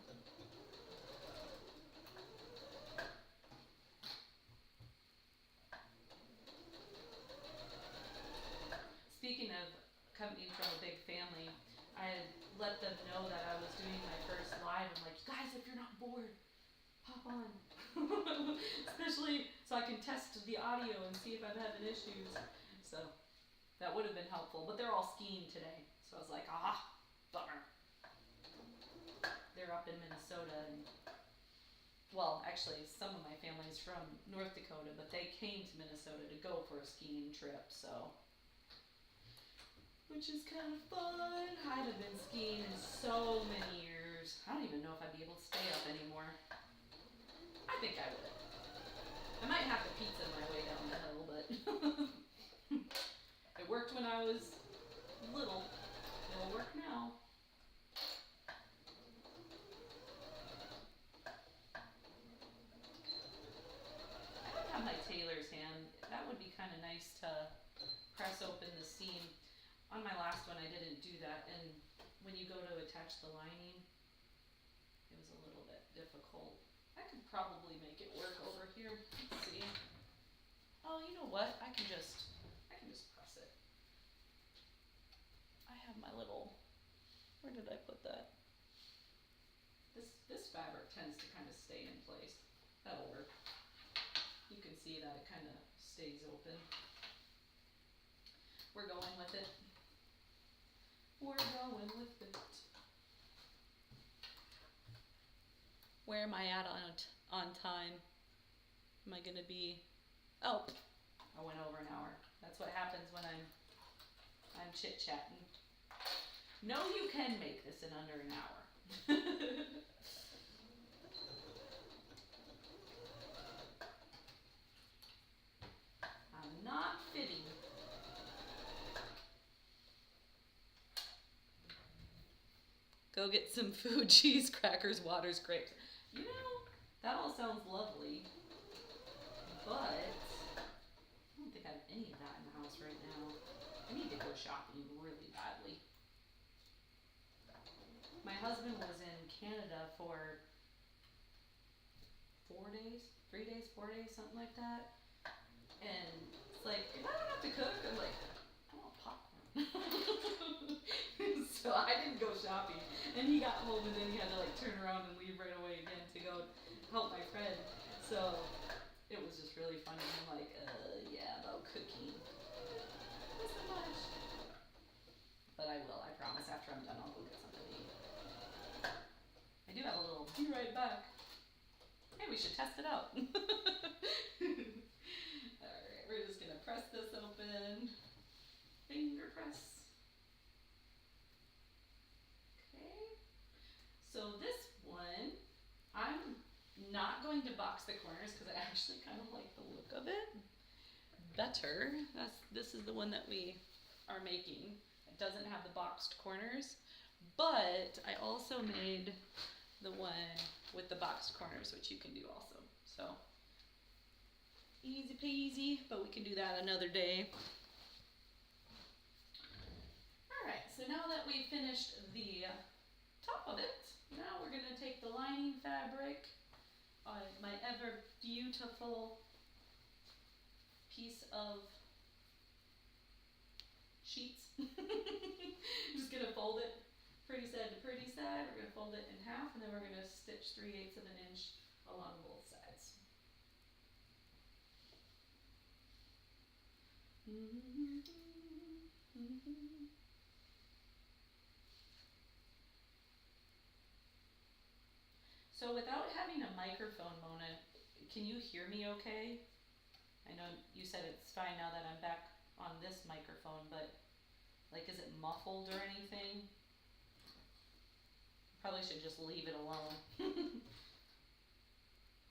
A: Speaking of coming from a big family, I had let them know that I was doing my first live. I'm like, guys, if you're not bored, pop on. Especially so I can test the audio and see if I'm having issues. So that would have been helpful. But they're all skiing today. So I was like, bummer. They're up in Minnesota. And, well, actually, some of my family's from North Dakota, but they came to Minnesota to go for a skiing trip. So, which is kind of fun. I haven't been skiing in so many years. I don't even know if I'd be able to stay up anymore. I think I would. I might have to pizza my way down the hill, but it worked when I was little. It'll work now. I don't have my tailor's hand. That would be kind of nice to press open the seam. On my last one, I didn't do that, and when you go to attach the lining, it was a little bit difficult. I could probably make it work over here. Let's see. Oh, you know what? I can just press it. I have my little, where did I put that? This This fabric tends to kind of stay in place. That'll work. You can see that it kind of stays open. We're going with it. We're going with it. Where am I at on time? Am I gonna be? Oh, I went over an hour. That's what happens when I'm chit-chatting. No, you can make this in under an hour. I'm not fitting. Go get some food, cheese, crackers, waters, grapes. You know, that all sounds lovely, but I don't think I have any of that in the house right now. I need to go shopping really badly. My husband was in Canada for 4 days, 3 days, 4 days, something like that. And it's like, if I don't have to cook, I'm like, I want popcorn. So I didn't go shopping. And he got home and then he had to like turn around and leave right away again to go help my friend. So it was just really funny. I'm like, yeah, about cooking. Not so much. But I will, I promise. After I'm done, I'll go get something to eat. I do have a little, be right back. Hey, we should test it out. Alright, we're just gonna press this open. Finger press. Okay. So this one, I'm not going to box the corners because I actually kind of like the look of it better. This is the one that we are making. It doesn't have the boxed corners, but I also made the one with the boxed corners, which you can do also. So easy peasy, but we can do that another day. Alright, so now that we've finished the top of it, now we're going to take the lining fabric, my ever beautiful piece of sheets. I'm just going to fold it pretty side to pretty side. We're going to fold it in half and then we're going to stitch 3/8 of an inch along both sides. So without having a microphone, Mona, can you hear me okay? I know you said it's fine now that I'm back on this microphone, but like, is it muffled or anything? Probably should just leave it alone.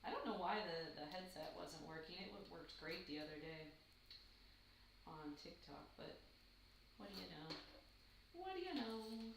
A: I don't know why the headset wasn't working. It worked great the other day on TikTok, but what do you know? What do you know?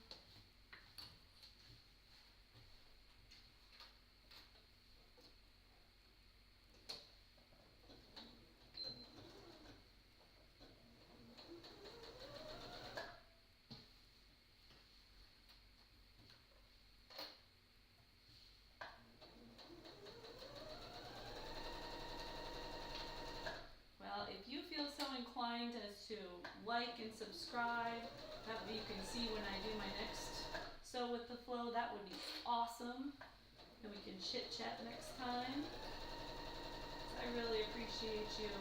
A: If you feel so inclined as to like and subscribe, that way you can see when I do my next Sew with the Flow, that would be awesome. And we can chit chat next time. I really appreciate you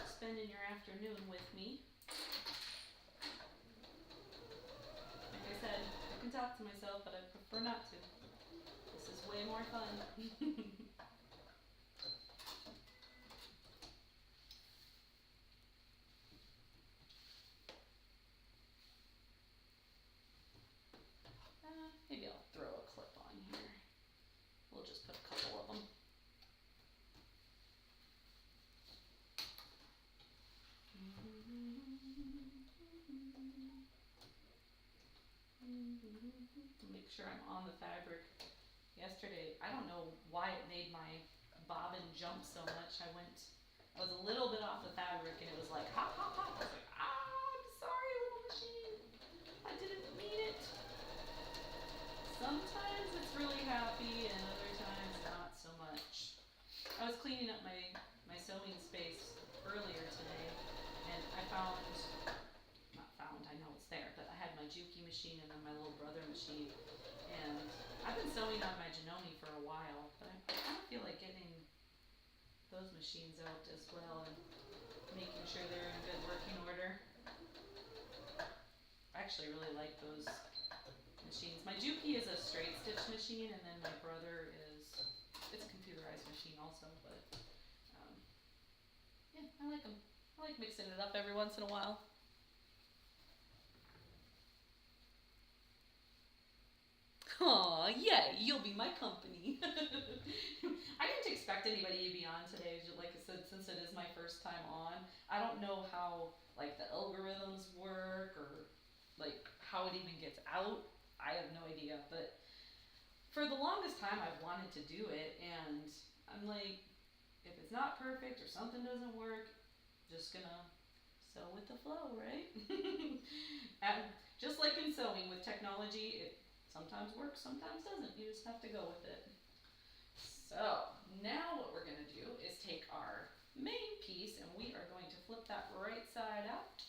A: spending your afternoon with me. Like I said, I can talk to myself, but I prefer not to. This is way more fun. Maybe I'll throw a clip on here. We'll just put a couple of them. Make sure I'm on the fabric. Yesterday, I don't know why it made my bobbin jump so much. I was a little bit off the fabric and it was like hop, hop, hop. I was like, I'm sorry, little machine. I didn't mean it. Sometimes it's really happy and other times not so much. I was cleaning up my sewing space earlier today and I I know it's there, but I had my Juki machine and then my little brother machine, and I've been sewing on my Janoni those machines out as well and making sure they're in good working order. I actually really like those machines. My Juki is a straight stitch machine, and then my brother it's a computerized machine also, but yeah, I like them. I like mixing it up every once in a while. Aw, yeah, you'll be my company. I didn't expect anybody to be on today, like I said, since it is my first time on. I don't know how, like, the algorithms work or, like, how it even gets out. I have no idea, but for the longest time I've wanted to do it, and I'm like, if it's not perfect or something doesn't work, just gonna sew with the flow, right? And just like in sewing with technology, it sometimes works, sometimes doesn't. You just have to go with it. So now what we're gonna do is take our main piece and we are going to flip that right side out.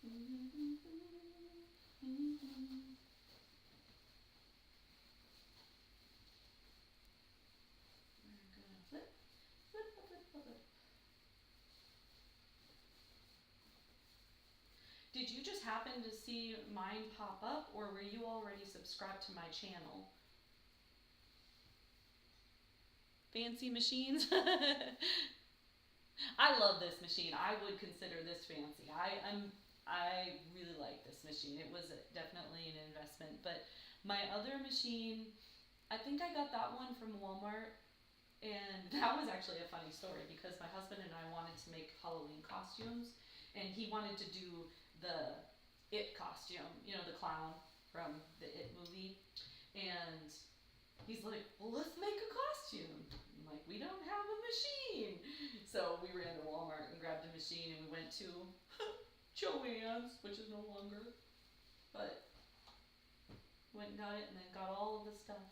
A: We're gonna flip, flip, flip, flip, flip. Did you just happen to see mine pop up, or were you already subscribed to my channel? Fancy machines? I love this machine. I would consider this fancy. I really like this machine. It was definitely an investment, but my other machine, I think I got that one from Walmart, and that was actually a funny story because my husband and I wanted to make Halloween costumes, and he wanted to do the It costume, you know, the clown from the It movie, and he's like, well, let's make a costume. I'm like, we don't have a machine. So we ran to Walmart and grabbed a machine, and we went to Joann's, which is no longer, but went and got it, and then got all of the stuff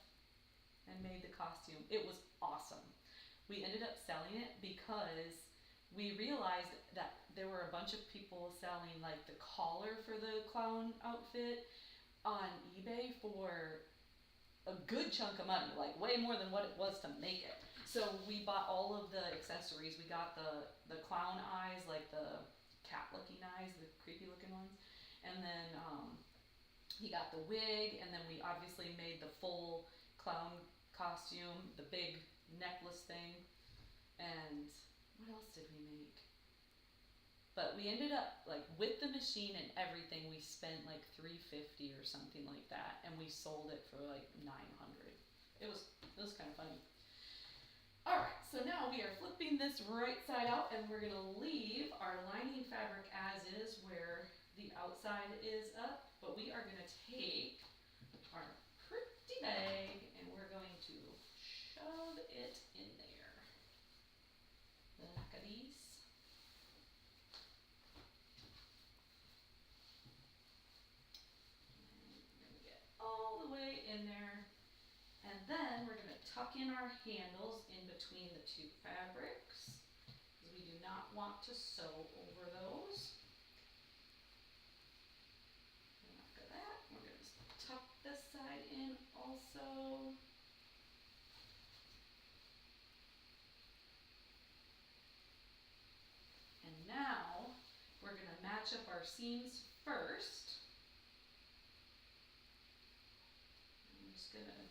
A: and made the costume. It was awesome. We ended up selling it because we realized that there were a bunch of people selling like the collar for the clown outfit on eBay for a good chunk of money, like way more than what it was to make it. So we bought all of the accessories. We got the clown eyes, like the cat looking eyes, the creepy looking ones, and then he got the wig, and then we obviously made the full clown costume, the big necklace thing, and what else did we make? But we ended up, like, with the machine and everything, we spent like $350 or something like that, and we sold it for like $900. It was kind of funny. All right, so now we are flipping this right side out, and we're gonna leave our lining fabric as is, where the outside is up. But we are gonna take our pretty bag, and we're going to shove it in there, like these. All the way in there, and then we're going to tuck in our handles in between the two fabrics because we do not want to sew over those. And after that, we're going to tuck this side in also. And now we're going to match up our seams first. I'm just gonna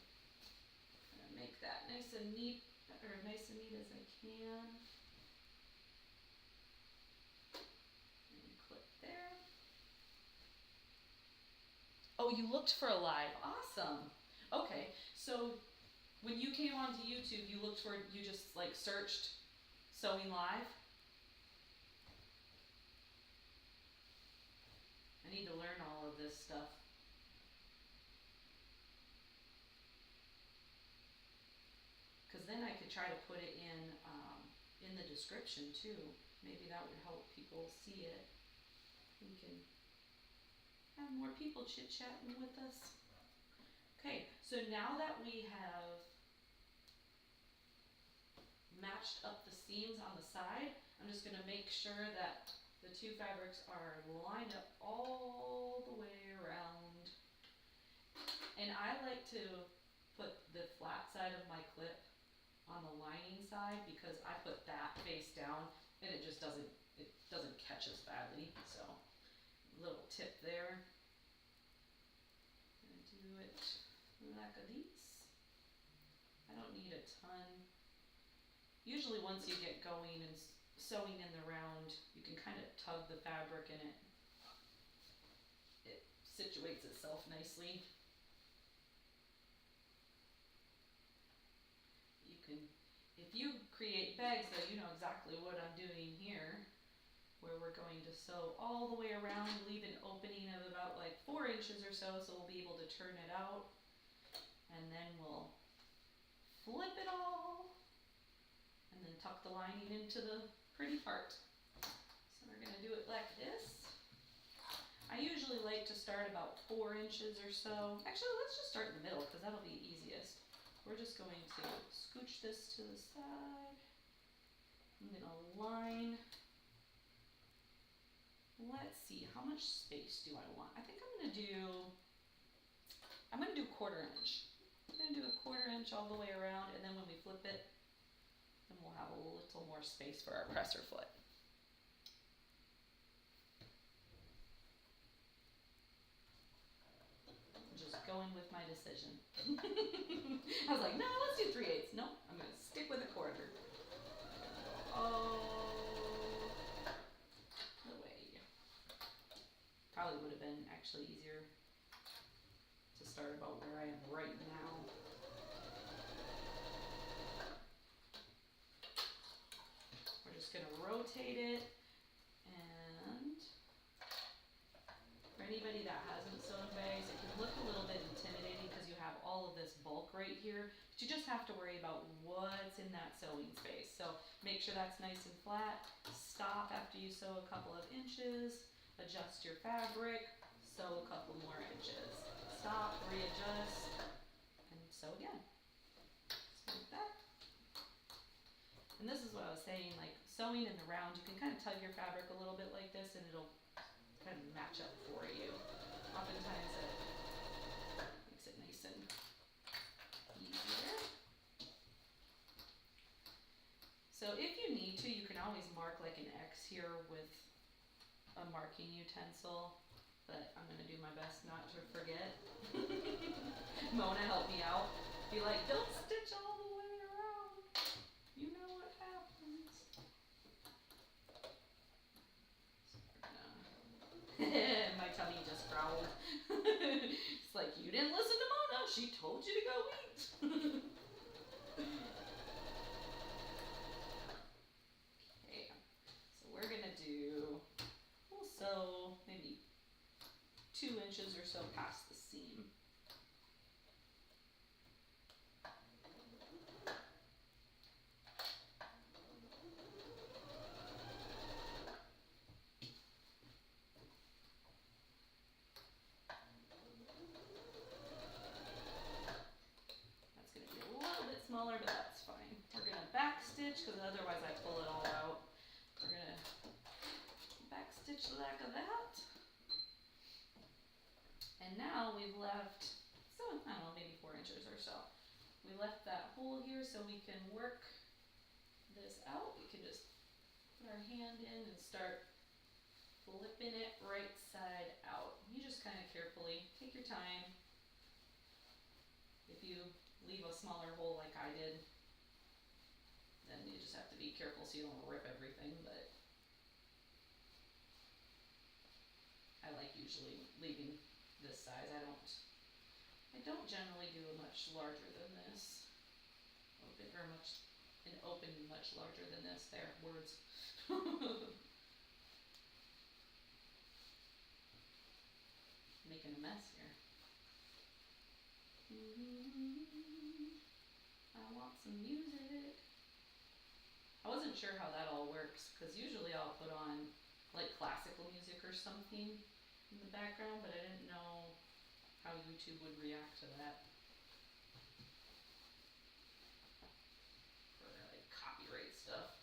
A: make that nice and neat, or nice and neat as I can. And clip there. Oh, you looked for a live. Awesome. Okay, so when you came onto YouTube, you just like searched sewing live? I need to learn all of this stuff. Because then I could try to put it in the description too. Maybe that would help people see it. We can have more people chit-chatting with us. Okay, so now that we have matched up the seams on the side, I'm just going to make sure that the two fabrics are lined up all the way around. And I like to put the flat side of my clip on the lining side because I put that face down and it doesn't catch as badly. So little tip there. Gonna do it like these. I don't need a ton. Usually once you get going and sewing in the round, you can kind of tug the fabric and it situates itself nicely. You can, if you create bags though, you know exactly what I'm doing here, where we're going to sew all the way around, leave an opening of about like 4 inches or so we'll be able to turn it out, and then we'll flip it all, and then tuck the lining into the pretty part. So we're gonna do it like this. I usually like to start about 4 inches or so. Actually, let's just start in the middle because that'll be easiest. We're just going to scooch this to the side. I'm gonna line. Let's see, how much space do I want? I think I'm gonna do 1/4 inch. I'm gonna do 1/4 inch all the way around, and then when we flip it, then we'll have a little more space for our presser foot. Just going with my decision. I was like, no, let's do 3/8. No, I'm gonna stick with 1/4. Oh, the way. Probably would have been actually easier to start about where I am right now. We're just gonna rotate it, and for anybody that hasn't sewn bags, it can look a little bit intimidating because you have all of this bulk right here, but you just have to worry about what's in that sewing space. So make sure that's nice and flat. Stop after you sew a couple of inches, adjust your fabric, sew a couple more inches. Stop, readjust, and sew again. Just like that. And this is what I was saying, like sewing in the round, you can kind of tug your fabric a little bit like this and it'll kind of match up for you. Oftentimes it makes it nice and easier. So if you need to, you can always mark like an X here with a marking utensil, but I'm gonna do my best not to forget. Mona helped me out. Be like, don't stitch all the way around. You know what happens. My tummy just growled. It's like, you didn't listen to Mona. She told you to go eat. Okay, so we're gonna do, we'll sew maybe 2 inches or so past the seam. Smaller, but that's fine. We're gonna back stitch because otherwise I pull it all out. We're gonna back stitch the back of that. And now we've left, so I don't know, maybe 4 inches or so. We left that hole here so we can work this out. We can just put our hand in and start flipping it right side out. You just kind of carefully take your time. If you leave a smaller hole like I did, then you just have to be careful so you don't rip everything, but I like usually leaving this size. I don't generally do a much larger than this. An open much larger than this. There, words. Making a mess here. I want some music. I wasn't sure how that all works because usually I'll put on like classical music or something in the background, but I didn't know how YouTube would react to that. For like copyright stuff.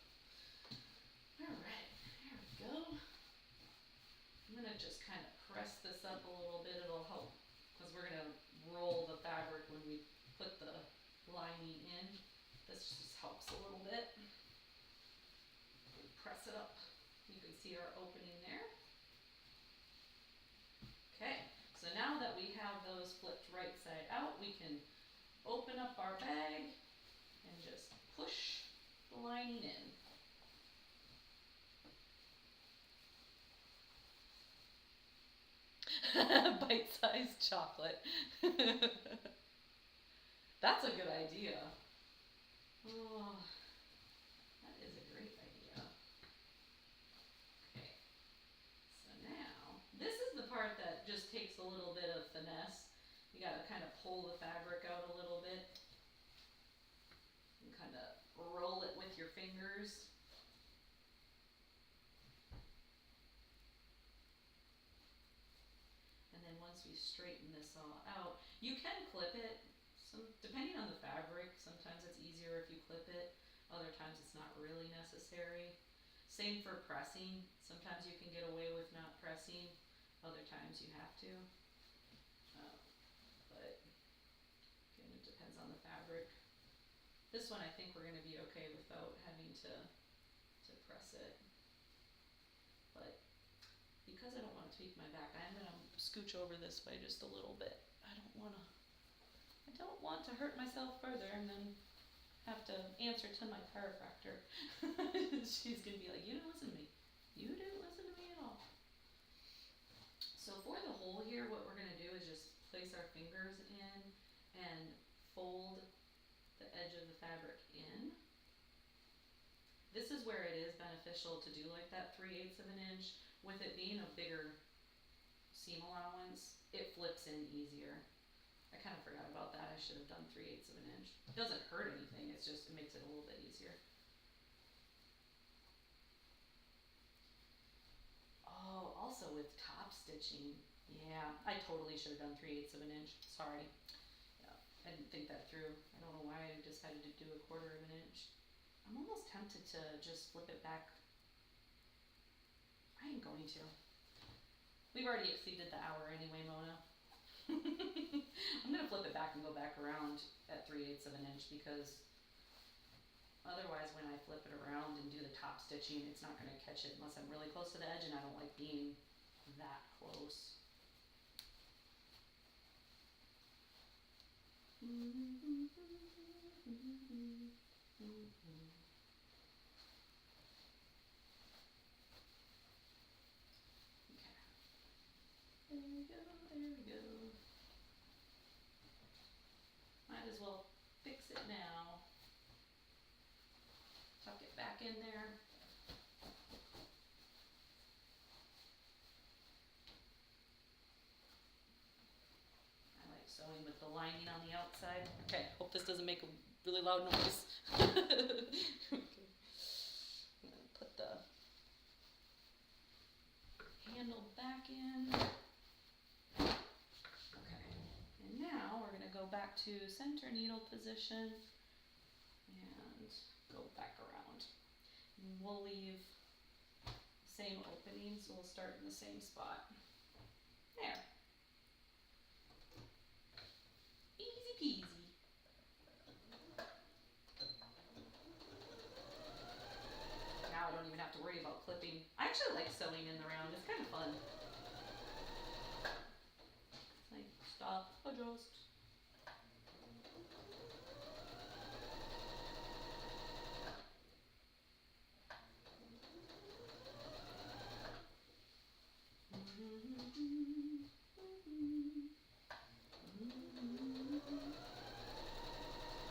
A: Alright, there we go. I'm gonna just kind of press this up a little bit. It'll help because we're gonna roll the fabric when we put the lining in. This just helps a little bit. Press it up. You can see our opening there. Okay, so now that we have those flipped right side out, we can open up our bag and just push the lining in. Bite-sized chocolate. That's a good idea. Oh, that is a great idea. Okay, so now, this is the part that just takes a little bit of finesse. You gotta kind of pull the fabric out a little bit and kind of roll it with your fingers. And then once we straighten this all out, you can clip it. Depending on the fabric, sometimes it's easier if you clip it. Other times it's not really necessary. Same for pressing. Sometimes you can get away with not pressing. Other times you have to. But again, it depends on the fabric. This one I think we're going to be okay without having to press it. But because I don't want to tweak my back, I'm going to scooch over this way just a little bit. I don't want to hurt myself further and then have to answer to my chiropractor. She's going to be like, you didn't listen to me. You didn't listen to me at all. So for the hole here, what we're going to do is just place our fingers in and fold the edge of the fabric in. This is where it is beneficial to do like that 3/8 of an inch. With it being a bigger seam allowance, it flips in easier. I kind of forgot about that. I should have done 3/8 of an inch. It doesn't hurt anything, it's just, it makes it a little bit easier. Oh, also with top stitching, yeah, I totally should have done 3/8 of an inch. Sorry. Yeah, I didn't think that through. I don't know why I decided to do 1/4 of an inch. I'm almost tempted to just flip it back. I ain't going to. We've already exceeded the hour anyway, Mona. I'm going to flip it back and go back around at 3/8 of an inch because otherwise when I flip it around and do the top stitching, it's not going to catch it unless I'm really close to the edge, and I don't like being that close. There we go, there we go. Might as well fix it now. Tuck it back in there. I like sewing with the lining on the outside. Okay, hope this doesn't make a really loud noise. Okay. I'm gonna put the handle back in. Okay, and now we're going to go back to center needle position and go back around. And we'll leave the same opening, so we'll start in the same spot. There. Easy peasy. Now I don't even have to worry about clipping. I actually like sewing in the round. It's kind of fun. Like, stop, adjust.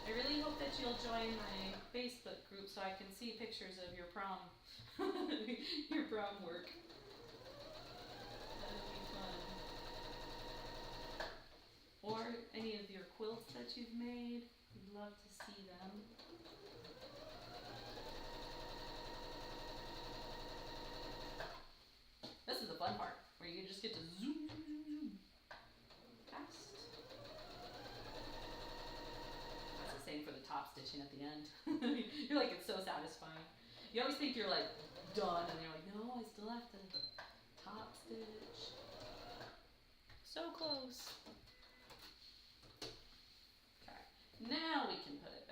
A: I really hope that you'll join my Facebook group so I can see pictures of your prom, your prom work. That'll be fun. Or any of your quilts that you've made. We'd love to see them. This is the fun part, where you just get to zoom, zoom, zoom, zoom. Fast. That's the same for the top stitching at the end. You're like, it's so satisfying. You always think you're like done, and you're like, no, I still have to top stitch. So close. Okay, now we can put it back.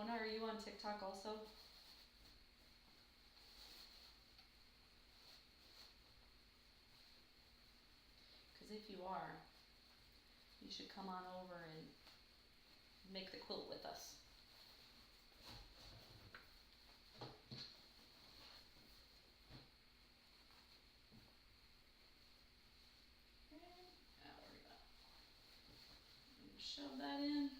A: Mona, are you on TikTok also? Because if you are, you should come on over and make the quilt with us. Okay, now we're gonna shove that in.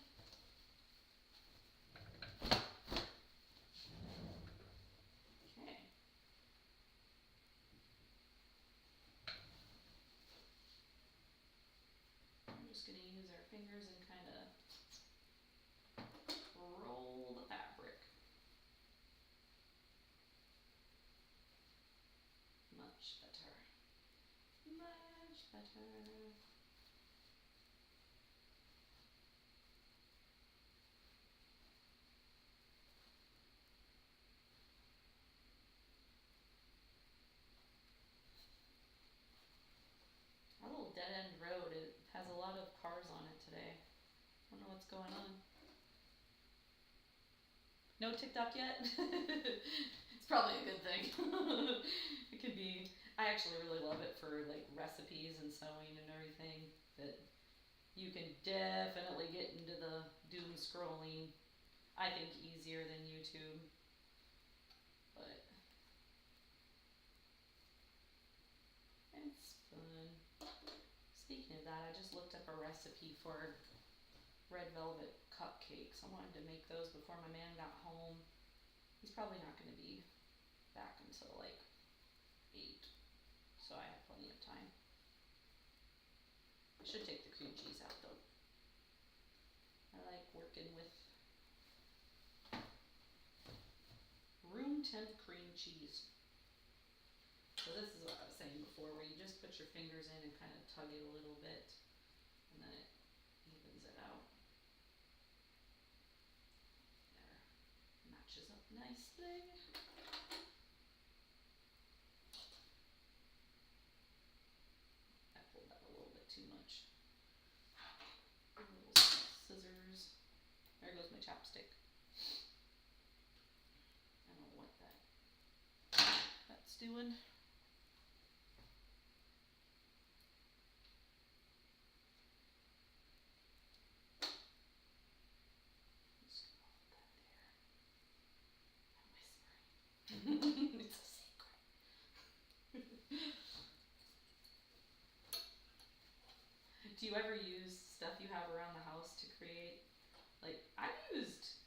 A: Okay. I'm just gonna use our fingers and kind of roll the fabric. Much better. Much better. Our little dead end road, it has a lot of cars on it today. I don't know what's going on. No TikTok yet? It's probably a good thing. It could be, I actually really love it for like recipes and sewing and everything, that you can definitely get into the doom scrolling, I think easier than YouTube, but it's fun. Speaking of that, I just looked up a recipe for red velvet cupcakes. I wanted to make those before my man got home. He's probably not going to be back until like 8, so I have plenty of time. I should take the cream cheese out though. I like working with room temp cream cheese. So this is what I was saying before, where you just put your fingers in and kind of tug it a little bit, and then it evens it out. There, matches up nicely. I pulled that a little bit too much. Little scissors. There goes my chapstick. I don't know what that's doing. Just hold that there. I'm whispering. It's a secret. Do you ever use stuff you have around the house to create? Like, I've used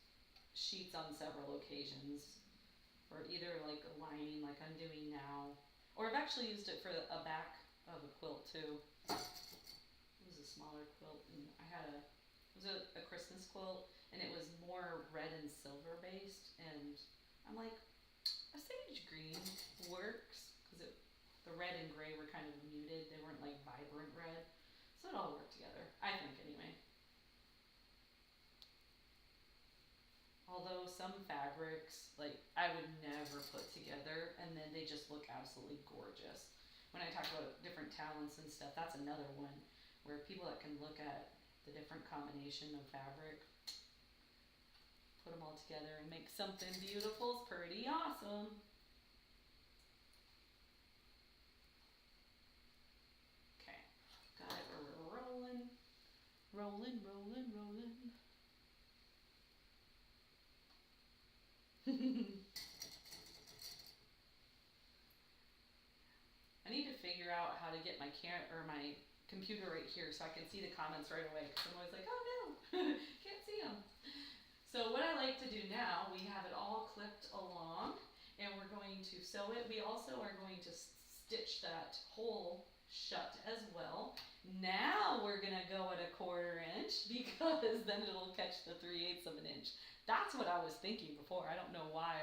A: sheets on several occasions, or either like a lining like I'm doing now, or I've actually used it for a back of a quilt too. It was a smaller quilt, and it was a Christmas quilt, and it was more red and silver based, and I'm like, a sage green works, because the red and gray were kind of muted, they weren't like vibrant red, so it all worked together, I think anyway. Although some fabrics, like, I would never put together, and then they just look absolutely gorgeous. When I talk about different talents and stuff, that's another one where people that can look at the different combination of fabric, put them all together and make something beautiful, is pretty awesome. Okay, got it where we're rolling. Rolling, rolling, rolling. I need to figure out how to get my my computer right here so I can see the comments right away, because I'm always like, oh no, can't see them. So what I like to do now, we have it all clipped along, and we're going to sew it. We also are going to stitch that hole shut as well. Now we're gonna go at 1/4 inch, because then it'll catch the 3/8 of an inch. That's what I was thinking before. I don't know why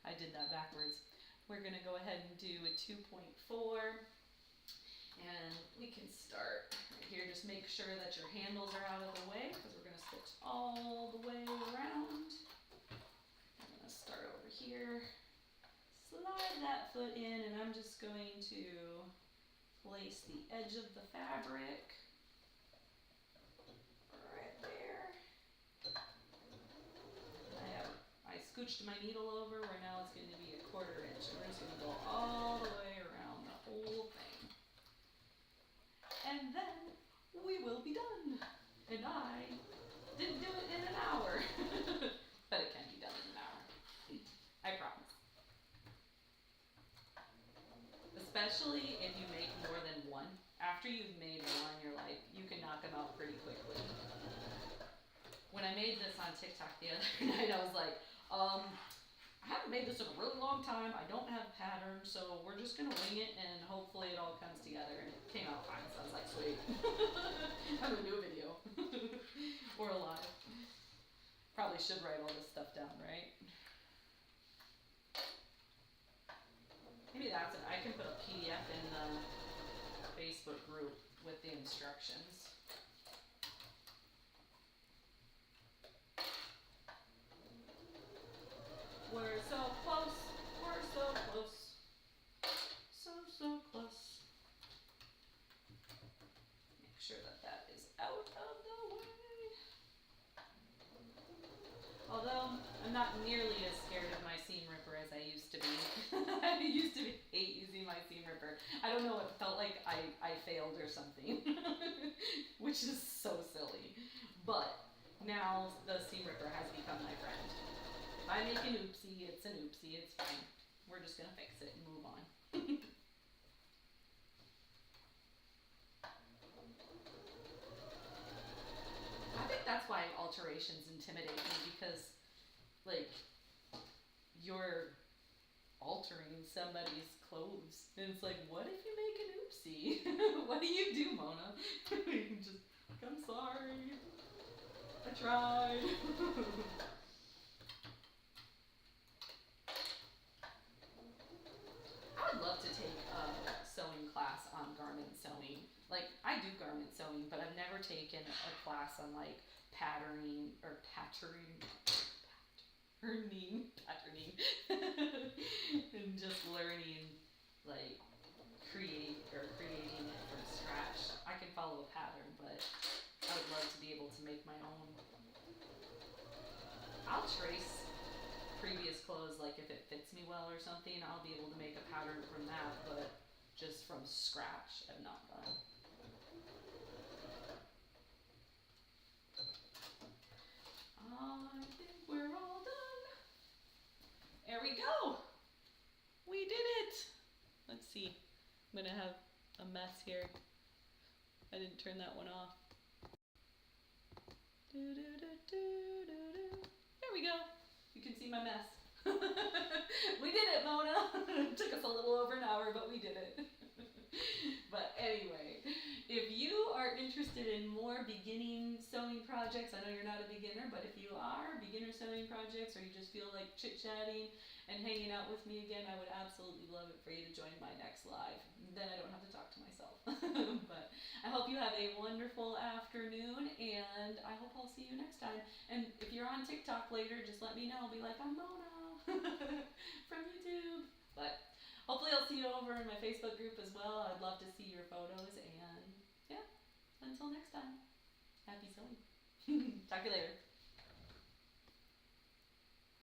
A: I did that backwards. We're gonna go ahead and do a 2.4, and we can start right here. Just make sure that your handles are out of the way, because we're gonna stitch all the way around. I'm gonna start over here, slide that foot in, and I'm just going to place the edge of the fabric right there. I switched my needle over where now it's going to be a 1/4 inch. And we're just going to go all the way around the whole thing. And then we will be done. And I didn't do it in an hour. But it can be done in an hour. I promise. Especially if you make more than one. After you've made one, you're like, you can knock them out pretty quickly. When I made this on TikTok the other night, I was like, I haven't made this in a really long time. I don't have patterns, so we're just gonna wing it and hopefully it all comes together. And it came out fine, so I was like, sweet. I'm gonna do a video. Or a live. Probably should write all this stuff down, right? Maybe that's it. I can put a PDF in the Facebook group with the instructions. We're so close. We're so close. So close. Make sure that is out of the way. Although I'm not nearly as scared of my seam ripper as I used to be. I used to hate using my seam ripper. I don't know, it felt like I failed or something, which is so silly. But now the seam ripper has become my friend. If I make an oopsie, it's an oopsie, it's fine. We're just gonna fix it and move on. I think that's why alterations intimidate me, because like you're altering somebody's clothes and it's like, what if you make an oopsie? What do you do, Mona? You can just like, I'm sorry, I tried. I would love to take a sewing class on garment sewing. Like, I do garment sewing, but I've never taken a class on like patterning and just learning like creating it from scratch. I can follow a pattern, but I would love to be able to make my own. I'll trace previous clothes, like if it fits me well or something, I'll be able to make a pattern from that, but just from scratch, I've not done. I think we're all done. There we go. We did it. Let's see. I'm gonna have a mess here. I didn't turn that one off. There we go. You can see my mess. We did it, Mona. It took us a little over an hour, but we did it. But anyway, if you are interested in more beginning sewing projects, I know you're not a beginner, but if you are, beginner sewing projects, or you just feel like chit-chatting and hanging out with me again, I would absolutely love it for you to join my next live. Then I don't have to talk to myself. But I hope you have a wonderful afternoon, and I hope I'll see you next time. And if you're on TikTok later, just let me know. I'll be like, I'm Mona from YouTube. But hopefully I'll see you over in my Facebook group as well. I'd love to see your photos, and yeah, until next time, happy sewing. Talk to you later.